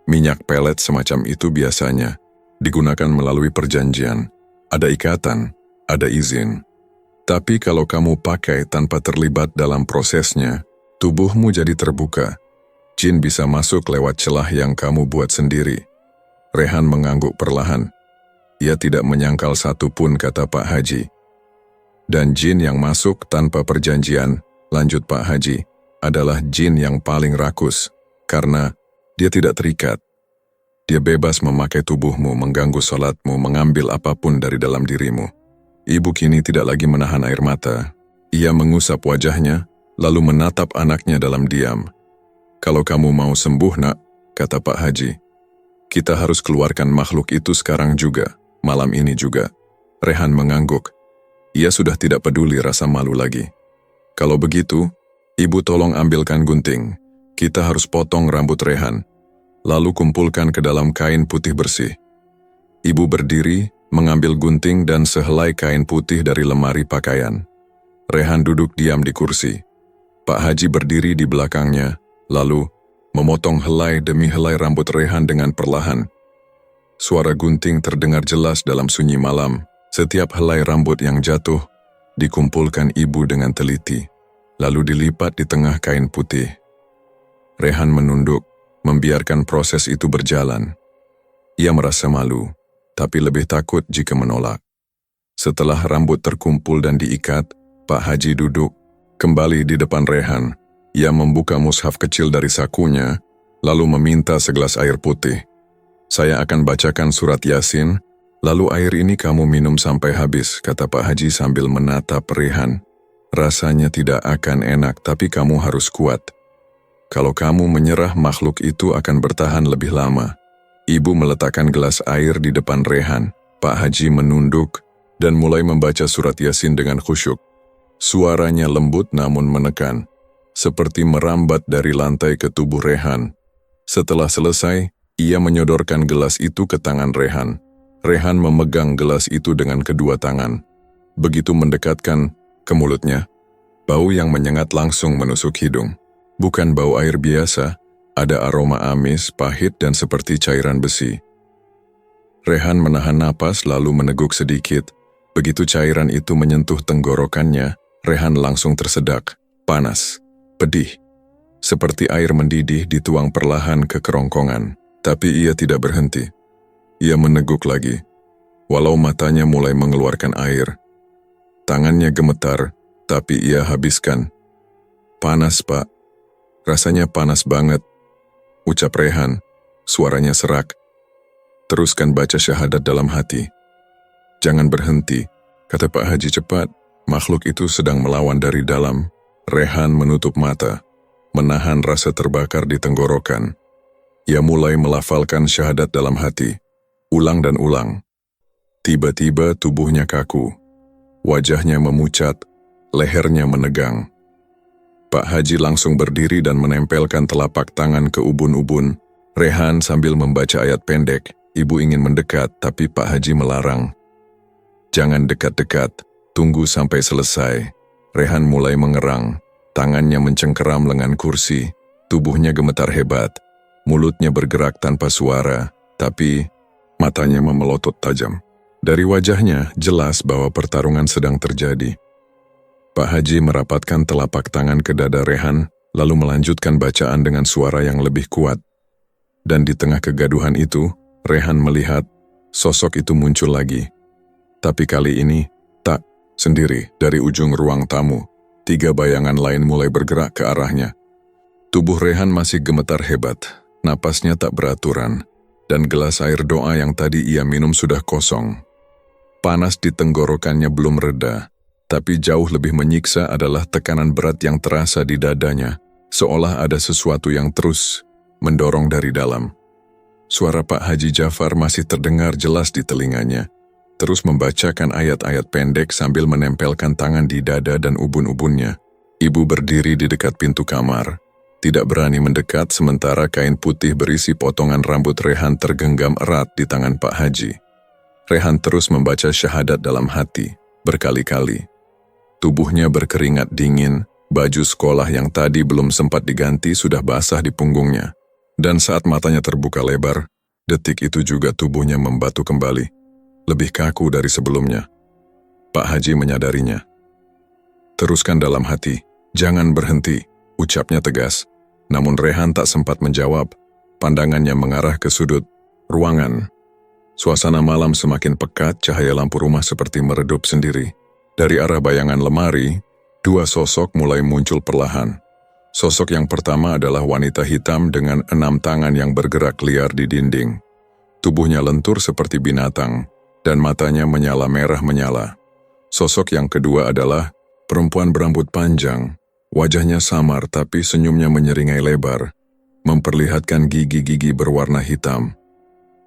Minyak pelet semacam itu biasanya digunakan melalui perjanjian. Ada ikatan, ada izin. Tapi kalau kamu pakai tanpa terlibat dalam prosesnya, tubuhmu jadi terbuka. Jin bisa masuk lewat celah yang kamu buat sendiri. Rehan mengangguk perlahan. Ia tidak menyangkal satupun kata Pak Haji. Dan jin yang masuk tanpa perjanjian, lanjut Pak Haji, adalah jin yang paling rakus, karena dia tidak terikat. Dia bebas memakai tubuhmu, mengganggu sholatmu, mengambil apapun dari dalam dirimu. Ibu kini tidak lagi menahan air mata. Ia mengusap wajahnya, lalu menatap anaknya dalam diam. Kalau kamu mau sembuh, Nak, kata Pak Haji, kita harus keluarkan makhluk itu sekarang juga, malam ini juga. Rehan mengangguk. Ia sudah tidak peduli rasa malu lagi. Kalau begitu, ibu tolong ambilkan gunting. Kita harus potong rambut Rehan, lalu kumpulkan ke dalam kain putih bersih. Ibu berdiri, mengambil gunting dan sehelai kain putih dari lemari pakaian. Rehan duduk diam di kursi. Pak Haji berdiri di belakangnya, lalu memotong helai demi helai rambut Rehan dengan perlahan. Suara gunting terdengar jelas dalam sunyi malam. Setiap helai rambut yang jatuh dikumpulkan ibu dengan teliti, lalu dilipat di tengah kain putih. Rehan menunduk, membiarkan proses itu berjalan. Ia merasa malu, tapi lebih takut jika menolak. Setelah rambut terkumpul dan diikat, Pak Haji duduk kembali di depan Rehan. Ia membuka mushaf kecil dari sakunya, lalu meminta segelas air putih. Saya akan bacakan surat Yasin, lalu air ini kamu minum sampai habis, kata Pak Haji sambil menatap Rehan. Rasanya tidak akan enak, tapi kamu harus kuat. Kalau kamu menyerah, makhluk itu akan bertahan lebih lama. Ibu meletakkan gelas air di depan Rehan. Pak Haji menunduk dan mulai membaca surat Yasin dengan khusyuk. Suaranya lembut namun menekan, seperti merambat dari lantai ke tubuh Rehan. Setelah selesai, ia menyodorkan gelas itu ke tangan Rehan. Rehan memegang gelas itu dengan kedua tangan. Begitu mendekatkan ke mulutnya, bau yang menyengat langsung menusuk hidung. Bukan bau air biasa, ada aroma amis, pahit dan seperti cairan besi. Rehan menahan napas lalu meneguk sedikit. Begitu cairan itu menyentuh tenggorokannya, Rehan langsung tersedak, panas, pedih. Seperti air mendidih dituang perlahan ke kerongkongan. Tapi ia tidak berhenti. Ia meneguk lagi, walau matanya mulai mengeluarkan air. Tangannya gemetar, tapi ia habiskan. Panas, Pak. Rasanya panas banget, ucap Rehan, suaranya serak. Teruskan baca syahadat dalam hati. Jangan berhenti, kata Pak Haji cepat. Makhluk itu sedang melawan dari dalam. Rehan menutup mata, menahan rasa terbakar di tenggorokan. Ia mulai melafalkan syahadat dalam hati, ulang dan ulang. Tiba-tiba tubuhnya kaku, wajahnya memucat, lehernya menegang. Pak Haji langsung berdiri dan menempelkan telapak tangan ke ubun-ubun. Rehan sambil membaca ayat pendek. Ibu ingin mendekat, tapi Pak Haji melarang. Jangan dekat-dekat, tunggu sampai selesai. Rehan mulai mengerang, tangannya mencengkeram lengan kursi, tubuhnya gemetar hebat, mulutnya bergerak tanpa suara, tapi matanya memelotot tajam. Dari wajahnya, jelas bahwa pertarungan sedang terjadi. Pak Haji merapatkan telapak tangan ke dada Rehan, lalu melanjutkan bacaan dengan suara yang lebih kuat. Dan di tengah kegaduhan itu, Rehan melihat sosok itu muncul lagi. Tapi kali ini, tak sendiri dari ujung ruang tamu. 3 bayangan lain mulai bergerak ke arahnya. Tubuh Rehan masih gemetar hebat, napasnya tak beraturan, dan gelas air doa yang tadi ia minum sudah kosong. Panas di tenggorokannya belum reda, tapi jauh lebih menyiksa adalah tekanan berat yang terasa di dadanya, seolah ada sesuatu yang terus mendorong dari dalam. Suara Pak Haji Jafar masih terdengar jelas di telinganya, terus membacakan ayat-ayat pendek sambil menempelkan tangan di dada dan ubun-ubunnya. Ibu berdiri di dekat pintu kamar, tidak berani mendekat sementara kain putih berisi potongan rambut Rehan tergenggam erat di tangan Pak Haji. Rehan terus membaca syahadat dalam hati, berkali-kali. Tubuhnya berkeringat dingin, baju sekolah yang tadi belum sempat diganti sudah basah di punggungnya. Dan saat matanya terbuka lebar, detik itu juga tubuhnya membatu kembali, lebih kaku dari sebelumnya. Pak Haji menyadarinya. Teruskan dalam hati, jangan berhenti, ucapnya tegas. Namun Rehan tak sempat menjawab, pandangannya mengarah ke sudut ruangan. Suasana malam semakin pekat, cahaya lampu rumah seperti meredup sendiri. Dari arah bayangan lemari, 2 sosok mulai muncul perlahan. Sosok yang pertama adalah wanita hitam dengan 6 tangan yang bergerak liar di dinding. Tubuhnya lentur seperti binatang, dan matanya menyala merah menyala. Sosok yang kedua adalah perempuan berambut panjang. Wajahnya samar tapi senyumnya menyeringai lebar, memperlihatkan gigi-gigi berwarna hitam.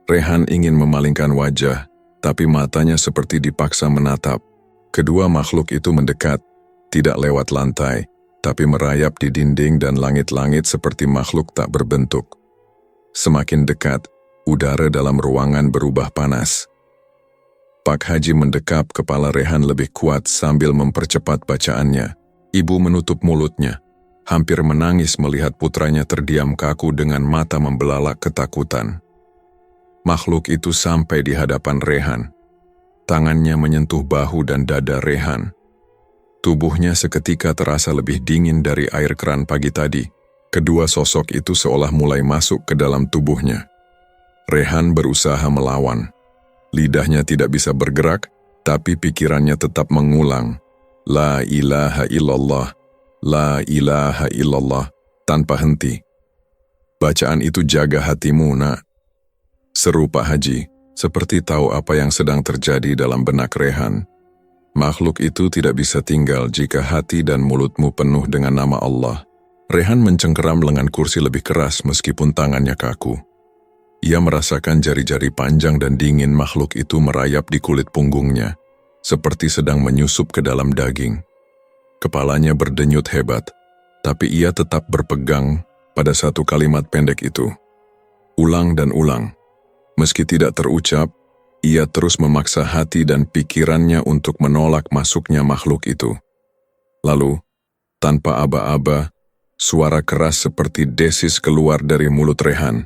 Rehan ingin memalingkan wajah, tapi matanya seperti dipaksa menatap. Kedua makhluk itu mendekat, tidak lewat lantai, tapi merayap di dinding dan langit-langit seperti makhluk tak berbentuk. Semakin dekat, udara dalam ruangan berubah panas. Pak Haji mendekap kepala Rehan lebih kuat sambil mempercepat bacaannya. Ibu menutup mulutnya, hampir menangis melihat putranya terdiam kaku dengan mata membelalak ketakutan. Makhluk itu sampai di hadapan Rehan. Tangannya menyentuh bahu dan dada Rehan. Tubuhnya seketika terasa lebih dingin dari air keran pagi tadi. Kedua sosok itu seolah mulai masuk ke dalam tubuhnya. Rehan berusaha melawan. Lidahnya tidak bisa bergerak, tapi pikirannya tetap mengulang. La ilaha illallah, la ilaha illallah, tanpa henti. Bacaan itu jaga hatimu, nak. Seru Pak Haji, seperti tahu apa yang sedang terjadi dalam benak Rehan. Makhluk itu tidak bisa tinggal jika hati dan mulutmu penuh dengan nama Allah. Rehan mencengkeram lengan kursi lebih keras meskipun tangannya kaku. Ia merasakan jari-jari panjang dan dingin makhluk itu merayap di kulit punggungnya, seperti sedang menyusup ke dalam daging. Kepalanya berdenyut hebat, tapi ia tetap berpegang pada satu kalimat pendek itu. Ulang dan ulang. Meski tidak terucap, ia terus memaksa hati dan pikirannya untuk menolak masuknya makhluk itu. Lalu, tanpa aba-aba, suara keras seperti desis keluar dari mulut Rehan.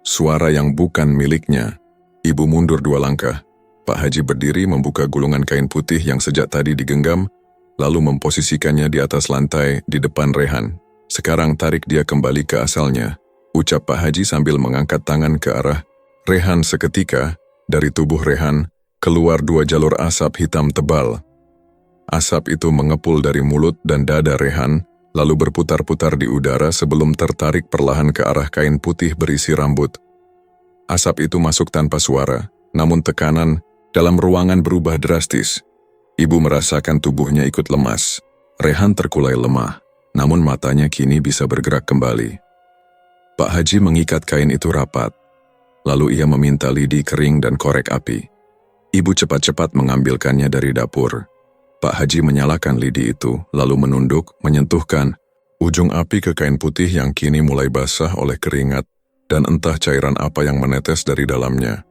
Suara yang bukan miliknya. Ibu mundur 2 langkah. Pak Haji berdiri membuka gulungan kain putih yang sejak tadi digenggam, lalu memposisikannya di atas lantai di depan Rehan. Sekarang tarik dia kembali ke asalnya, ucap Pak Haji sambil mengangkat tangan ke arah Rehan. Seketika, dari tubuh Rehan, keluar 2 jalur asap hitam tebal. Asap itu mengepul dari mulut dan dada Rehan, lalu berputar-putar di udara sebelum tertarik perlahan ke arah kain putih berisi rambut. Asap itu masuk tanpa suara, namun tekanan dalam ruangan berubah drastis. Ibu merasakan tubuhnya ikut lemas. Rehan terkulai lemah, namun matanya kini bisa bergerak kembali. Pak Haji mengikat kain itu rapat. Lalu ia meminta lidi kering dan korek api. Ibu cepat-cepat mengambilkannya dari dapur. Pak Haji menyalakan lidi itu, lalu menunduk, menyentuhkan ujung api ke kain putih yang kini mulai basah oleh keringat dan entah cairan apa yang menetes dari dalamnya.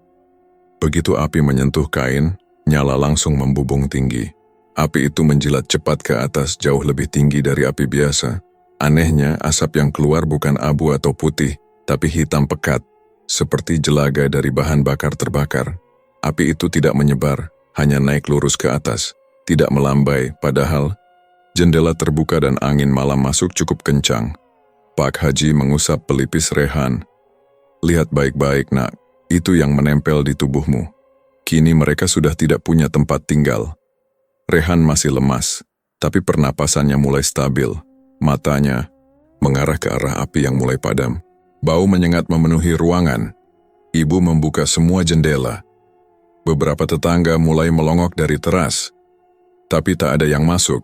Begitu api menyentuh kain, nyala langsung membubung tinggi. Api itu menjilat cepat ke atas jauh lebih tinggi dari api biasa. Anehnya, asap yang keluar bukan abu atau putih, tapi hitam pekat, seperti jelaga dari bahan bakar terbakar. Api itu tidak menyebar, hanya naik lurus ke atas, tidak melambai, padahal jendela terbuka dan angin malam masuk cukup kencang. Pak Haji mengusap pelipis Rehan. Lihat baik-baik, nak, itu yang menempel di tubuhmu. Kini mereka sudah tidak punya tempat tinggal. Rehan masih lemas, tapi pernapasannya mulai stabil. Matanya mengarah ke arah api yang mulai padam. Bau menyengat memenuhi ruangan. Ibu membuka semua jendela. Beberapa tetangga mulai melongok dari teras, tapi tak ada yang masuk.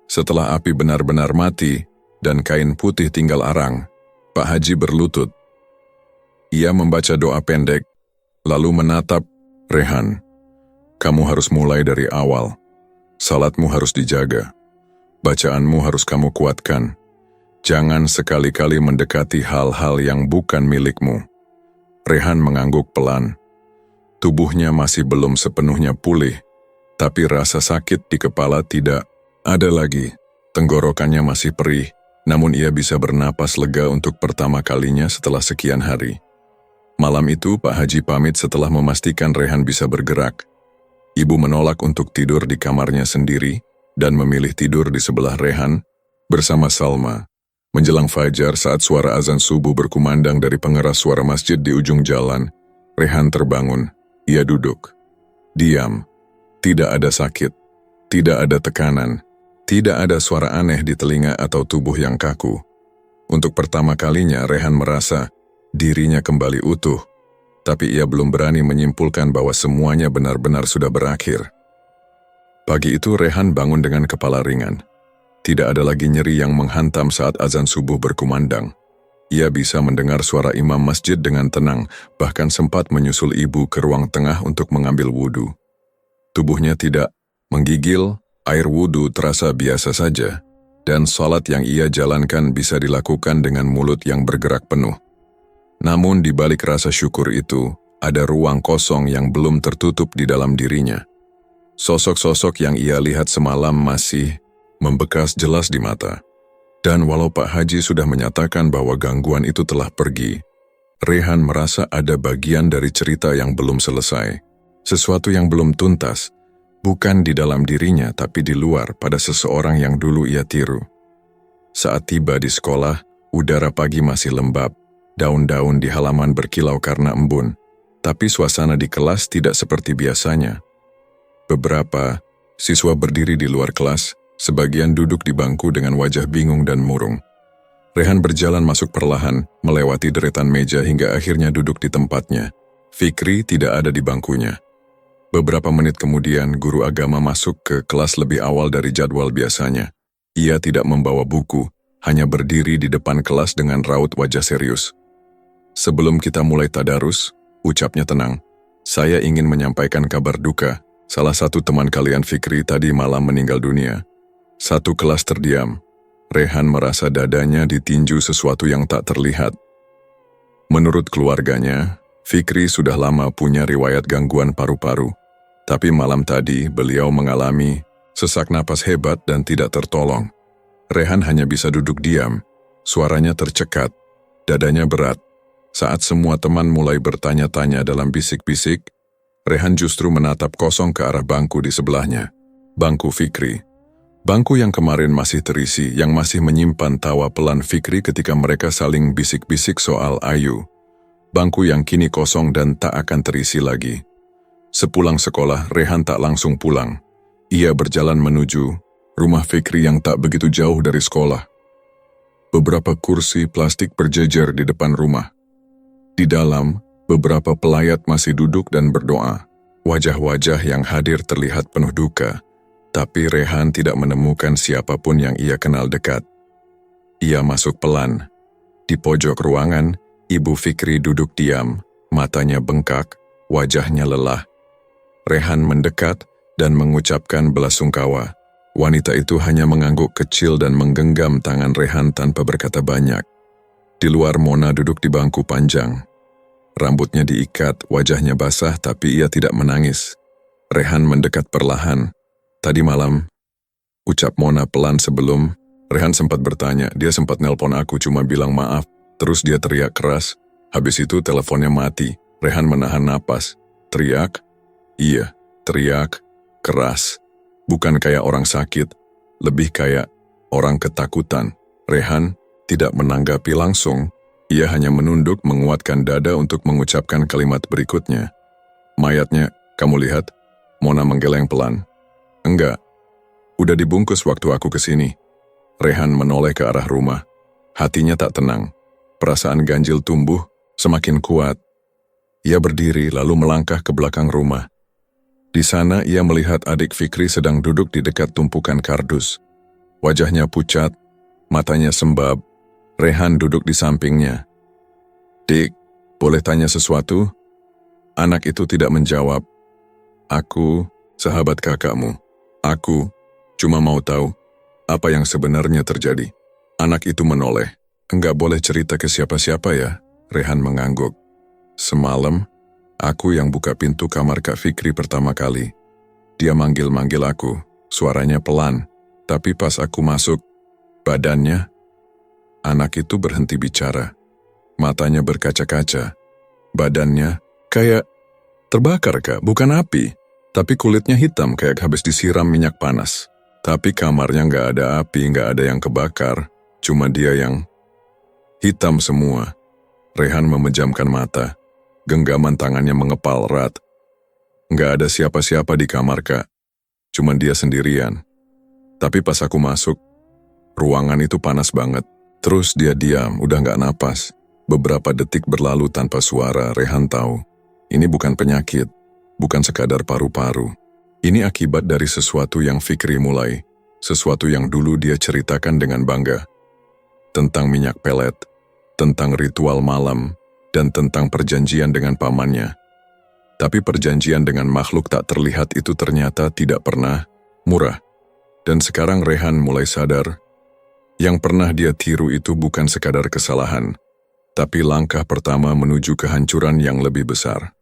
Setelah api benar-benar mati dan kain putih tinggal arang, Pak Haji berlutut. Ia membaca doa pendek, lalu menatap Rehan. Kamu harus mulai dari awal. Salatmu harus dijaga. Bacaanmu harus kamu kuatkan. Jangan sekali-kali mendekati hal-hal yang bukan milikmu. Rehan mengangguk pelan. Tubuhnya masih belum sepenuhnya pulih, tapi rasa sakit di kepala tidak ada lagi. Tenggorokannya masih perih, namun ia bisa bernapas lega untuk pertama kalinya setelah sekian hari. Malam itu Pak Haji pamit setelah memastikan Rehan bisa bergerak. Ibu menolak untuk tidur di kamarnya sendiri dan memilih tidur di sebelah Rehan bersama Salma. Menjelang fajar saat suara azan subuh berkumandang dari pengeras suara masjid di ujung jalan, Rehan terbangun. Ia duduk. Diam. Tidak ada sakit. Tidak ada tekanan. Tidak ada suara aneh di telinga atau tubuh yang kaku. Untuk pertama kalinya Rehan merasa dirinya kembali utuh. Tapi ia belum berani menyimpulkan bahwa semuanya benar-benar sudah berakhir. Pagi itu Rehan bangun dengan kepala ringan. Tidak ada lagi nyeri yang menghantam saat azan subuh berkumandang. Ia bisa mendengar suara imam masjid dengan tenang, bahkan sempat menyusul ibu ke ruang tengah untuk mengambil wudhu. Tubuhnya tidak menggigil, air wudhu terasa biasa saja, dan salat yang ia jalankan bisa dilakukan dengan mulut yang bergerak penuh. Namun di balik rasa syukur itu, ada ruang kosong yang belum tertutup di dalam dirinya. Sosok-sosok yang ia lihat semalam masih membekas jelas di mata. Dan walau Pak Haji sudah menyatakan bahwa gangguan itu telah pergi, Rehan merasa ada bagian dari cerita yang belum selesai. Sesuatu yang belum tuntas, bukan di dalam dirinya tapi di luar pada seseorang yang dulu ia tiru. Saat tiba di sekolah, udara pagi masih lembab. Daun-daun di halaman berkilau karena embun, tapi suasana di kelas tidak seperti biasanya. Beberapa siswa berdiri di luar kelas, sebagian duduk di bangku dengan wajah bingung dan murung. Rehan berjalan masuk perlahan, melewati deretan meja hingga akhirnya duduk di tempatnya. Fikri tidak ada di bangkunya. Beberapa menit kemudian, guru agama masuk ke kelas lebih awal dari jadwal biasanya. Ia tidak membawa buku, hanya berdiri di depan kelas dengan raut wajah serius. Sebelum kita mulai tadarus, ucapnya tenang, saya ingin menyampaikan kabar duka. Salah satu teman kalian Fikri tadi malam meninggal dunia. Satu kelas terdiam. Rehan merasa dadanya ditinju sesuatu yang tak terlihat. Menurut keluarganya, Fikri sudah lama punya riwayat gangguan paru-paru. Tapi malam tadi beliau mengalami sesak napas hebat dan tidak tertolong. Rehan hanya bisa duduk diam. Suaranya tercekat, dadanya berat. Saat semua teman mulai bertanya-tanya dalam bisik-bisik, Rehan justru menatap kosong ke arah bangku di sebelahnya. Bangku Fikri. Bangku yang kemarin masih terisi, yang masih menyimpan tawa pelan Fikri ketika mereka saling bisik-bisik soal Ayu. Bangku yang kini kosong dan tak akan terisi lagi. Sepulang sekolah, Rehan tak langsung pulang. Ia berjalan menuju rumah Fikri yang tak begitu jauh dari sekolah. Beberapa kursi plastik berjejer di depan rumah. Di dalam, beberapa pelayat masih duduk dan berdoa. Wajah-wajah yang hadir terlihat penuh duka, tapi Rehan tidak menemukan siapapun yang ia kenal dekat. Ia masuk pelan. Di pojok ruangan, Ibu Fikri duduk diam, matanya bengkak, wajahnya lelah. Rehan mendekat dan mengucapkan belasungkawa. Wanita itu hanya mengangguk kecil dan menggenggam tangan Rehan tanpa berkata banyak. Di luar, Mona duduk di bangku panjang. Rambutnya diikat, wajahnya basah tapi ia tidak menangis. Rehan mendekat perlahan. Tadi malam, ucap Mona pelan sebelum Rehan sempat bertanya. Dia sempat nelpon aku, cuma bilang maaf. Terus dia teriak keras. Habis itu teleponnya mati. Rehan menahan napas. Teriak? Iya, teriak keras. Bukan kayak orang sakit, lebih kayak orang ketakutan. Rehan tidak menanggapi langsung. Ia hanya menunduk menguatkan dada untuk mengucapkan kalimat berikutnya. Mayatnya, kamu lihat? Mona menggeleng pelan. Enggak. Udah dibungkus waktu aku kesini. Rehan menoleh ke arah rumah. Hatinya tak tenang. Perasaan ganjil tumbuh semakin kuat. Ia berdiri lalu melangkah ke belakang rumah. Di sana ia melihat adik Fikri sedang duduk di dekat tumpukan kardus. Wajahnya pucat, matanya sembab. Rehan duduk di sampingnya. Dik, boleh tanya sesuatu? Anak itu tidak menjawab. Aku, sahabat kakakmu. Aku cuma mau tahu apa yang sebenarnya terjadi. Anak itu menoleh. Enggak boleh cerita ke siapa-siapa ya, Rehan mengangguk. Semalam, aku yang buka pintu kamar Kak Fikri pertama kali. Dia manggil-manggil aku, suaranya pelan. Tapi pas aku masuk, badannya, anak itu berhenti bicara. Matanya berkaca-kaca. Badannya kayak terbakar Kak, bukan api. Tapi kulitnya hitam kayak habis disiram minyak panas. Tapi kamarnya nggak ada api, nggak ada yang kebakar. Cuma dia yang hitam semua. Rehan memejamkan mata. Genggaman tangannya mengepal erat. Nggak ada siapa-siapa di kamar Kak. Cuma dia sendirian. Tapi pas aku masuk, ruangan itu panas banget. Terus dia diam, udah nggak napas. Beberapa detik berlalu tanpa suara. Rehan tahu, ini bukan penyakit. Bukan sekadar paru-paru. Ini akibat dari sesuatu yang Fikri mulai. Sesuatu yang dulu dia ceritakan dengan bangga. Tentang minyak pelet, tentang ritual malam, dan tentang perjanjian dengan pamannya. Tapi perjanjian dengan makhluk tak terlihat itu ternyata tidak pernah murah. Dan sekarang Rehan mulai sadar, yang pernah dia tiru itu bukan sekadar kesalahan, tapi langkah pertama menuju kehancuran yang lebih besar.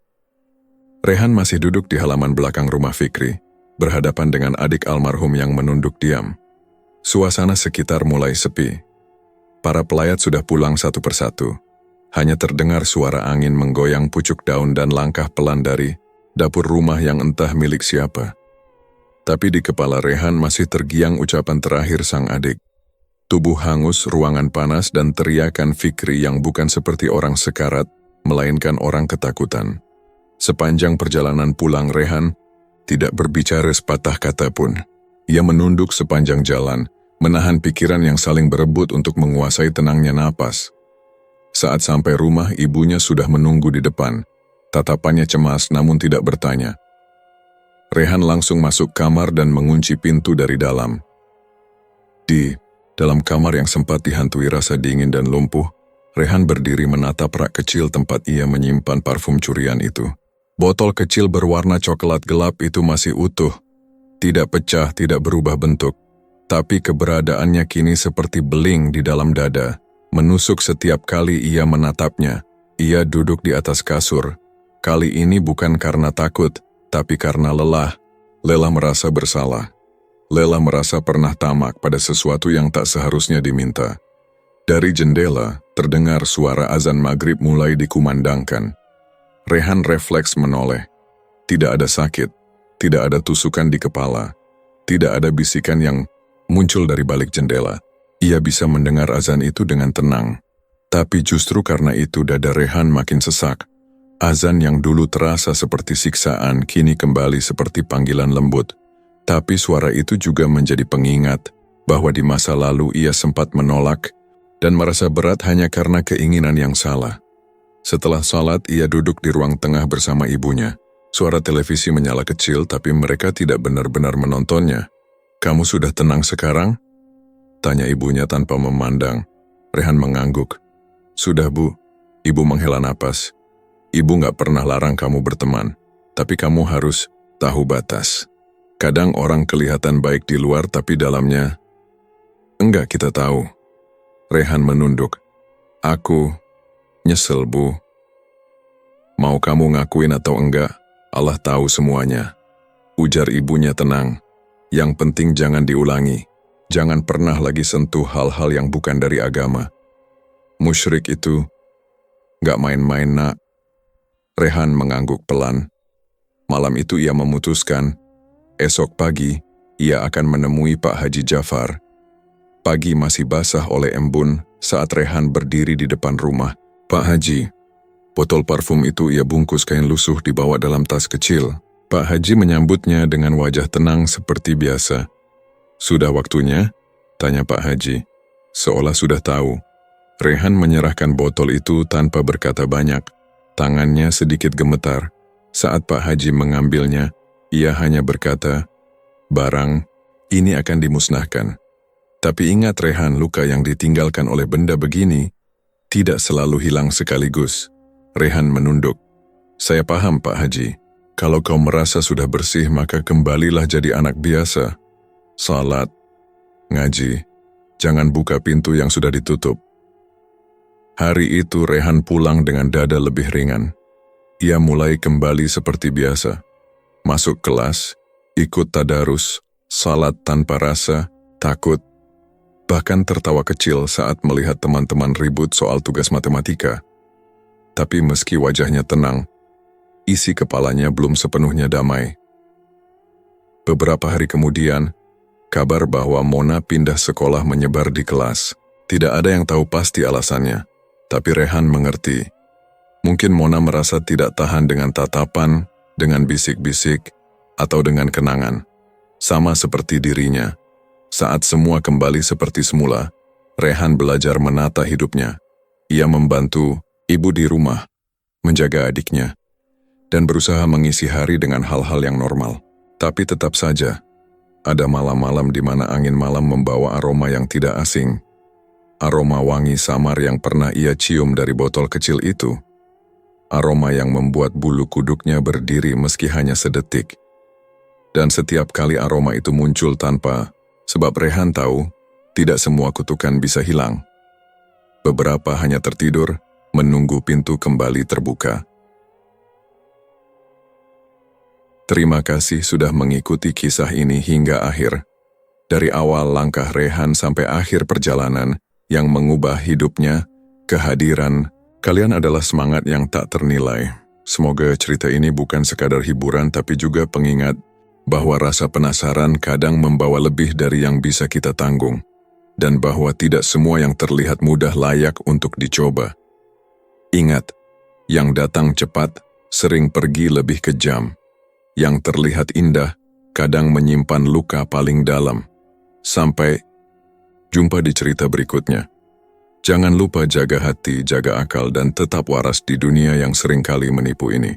Rehan masih duduk di halaman belakang rumah Fikri, berhadapan dengan adik almarhum yang menunduk diam. Suasana sekitar mulai sepi. Para pelayat sudah pulang satu persatu. Hanya terdengar suara angin menggoyang pucuk daun dan langkah pelan dari dapur rumah yang entah milik siapa. Tapi di kepala Rehan masih tergiang ucapan terakhir sang adik. Tubuh hangus, ruangan panas, dan teriakan Fikri yang bukan seperti orang sekarat, melainkan orang ketakutan. Sepanjang perjalanan pulang Rehan tidak berbicara sepatah kata pun. Ia menunduk sepanjang jalan, menahan pikiran yang saling berebut untuk menguasai tenangnya napas. Saat sampai rumah, ibunya sudah menunggu di depan. Tatapannya cemas namun tidak bertanya. Rehan langsung masuk kamar dan mengunci pintu dari dalam. Di dalam kamar yang sempat dihantui rasa dingin dan lumpuh, Rehan berdiri menatap rak kecil tempat ia menyimpan parfum curian itu. Botol kecil berwarna coklat gelap itu masih utuh, tidak pecah, tidak berubah bentuk, tapi keberadaannya kini seperti beling di dalam dada, menusuk setiap kali ia menatapnya. Ia duduk di atas kasur, kali ini bukan karena takut, tapi karena lelah. Lelah merasa bersalah. Lelah merasa pernah tamak pada sesuatu yang tak seharusnya diminta. Dari jendela, terdengar suara azan maghrib mulai dikumandangkan. Rehan refleks menoleh. Tidak ada sakit, tidak ada tusukan di kepala, tidak ada bisikan yang muncul dari balik jendela. Ia bisa mendengar azan itu dengan tenang. Tapi justru karena itu dada Rehan makin sesak. Azan yang dulu terasa seperti siksaan kini kembali seperti panggilan lembut. Tapi suara itu juga menjadi pengingat bahwa di masa lalu ia sempat menolak dan merasa berat hanya karena keinginan yang salah. Setelah salat, ia duduk di ruang tengah bersama ibunya. Suara televisi menyala kecil, tapi mereka tidak benar-benar menontonnya. "Kamu sudah tenang sekarang?" tanya ibunya tanpa memandang. Rehan mengangguk. Sudah Bu, Ibu menghela napas. Ibu gak pernah larang kamu berteman, tapi kamu harus tahu batas. Kadang orang kelihatan baik di luar tapi dalamnya, enggak kita tahu. Rehan menunduk. Aku nyesel Bu. Mau kamu ngakuin atau enggak, Allah tahu semuanya. Ujar ibunya tenang. Yang penting jangan diulangi. Jangan pernah lagi sentuh hal-hal yang bukan dari agama. Musyrik itu gak main-main nak. Rehan mengangguk pelan. Malam itu ia memutuskan, esok pagi ia akan menemui Pak Haji Jafar. Pagi masih basah oleh embun saat Rehan berdiri di depan rumah. Pak Haji, botol parfum itu ia bungkus kain lusuh dibawa dalam tas kecil. Pak Haji menyambutnya dengan wajah tenang seperti biasa. Sudah waktunya? Tanya Pak Haji. Seolah sudah tahu. Rehan menyerahkan botol itu tanpa berkata banyak. Tangannya sedikit gemetar. Saat Pak Haji mengambilnya, ia hanya berkata, barang ini akan dimusnahkan. Tapi ingat Rehan, luka yang ditinggalkan oleh benda begini tidak selalu hilang sekaligus. Rehan menunduk. Saya paham Pak Haji. Kalau kau merasa sudah bersih maka kembalilah jadi anak biasa. Salat, ngaji, jangan buka pintu yang sudah ditutup. Hari itu Rehan pulang dengan dada lebih ringan. Ia mulai kembali seperti biasa. Masuk kelas, ikut tadarus, salat tanpa rasa, takut, bahkan tertawa kecil saat melihat teman-teman ribut soal tugas matematika. Tapi meski wajahnya tenang, isi kepalanya belum sepenuhnya damai. Beberapa hari kemudian, kabar bahwa Mona pindah sekolah menyebar di kelas. Tidak ada yang tahu pasti alasannya. Tapi Rehan mengerti. Mungkin Mona merasa tidak tahan dengan tatapan, dengan bisik-bisik, atau dengan kenangan. Sama seperti dirinya. Saat semua kembali seperti semula, Rehan belajar menata hidupnya. Ia membantu ibu di rumah, menjaga adiknya, dan berusaha mengisi hari dengan hal-hal yang normal. Tapi tetap saja, ada malam-malam di mana angin malam membawa aroma yang tidak asing. Aroma wangi samar yang pernah ia cium dari botol kecil itu. Aroma yang membuat bulu kuduknya berdiri meski hanya sedetik. Dan setiap kali aroma itu muncul tanpa, sebab Rehan tahu, tidak semua kutukan bisa hilang. Beberapa hanya tertidur, menunggu pintu kembali terbuka. Terima kasih sudah mengikuti kisah ini hingga akhir. Dari awal langkah Rehan sampai akhir perjalanan, yang mengubah hidupnya, kehadiran kalian adalah semangat yang tak ternilai. Semoga cerita ini bukan sekadar hiburan tapi juga pengingat bahwa rasa penasaran kadang membawa lebih dari yang bisa kita tanggung, dan bahwa tidak semua yang terlihat mudah layak untuk dicoba. Ingat, yang datang cepat sering pergi lebih kejam. Yang terlihat indah kadang menyimpan luka paling dalam. Sampai jumpa di cerita berikutnya. Jangan lupa jaga hati, jaga akal, dan tetap waras di dunia yang seringkali menipu ini.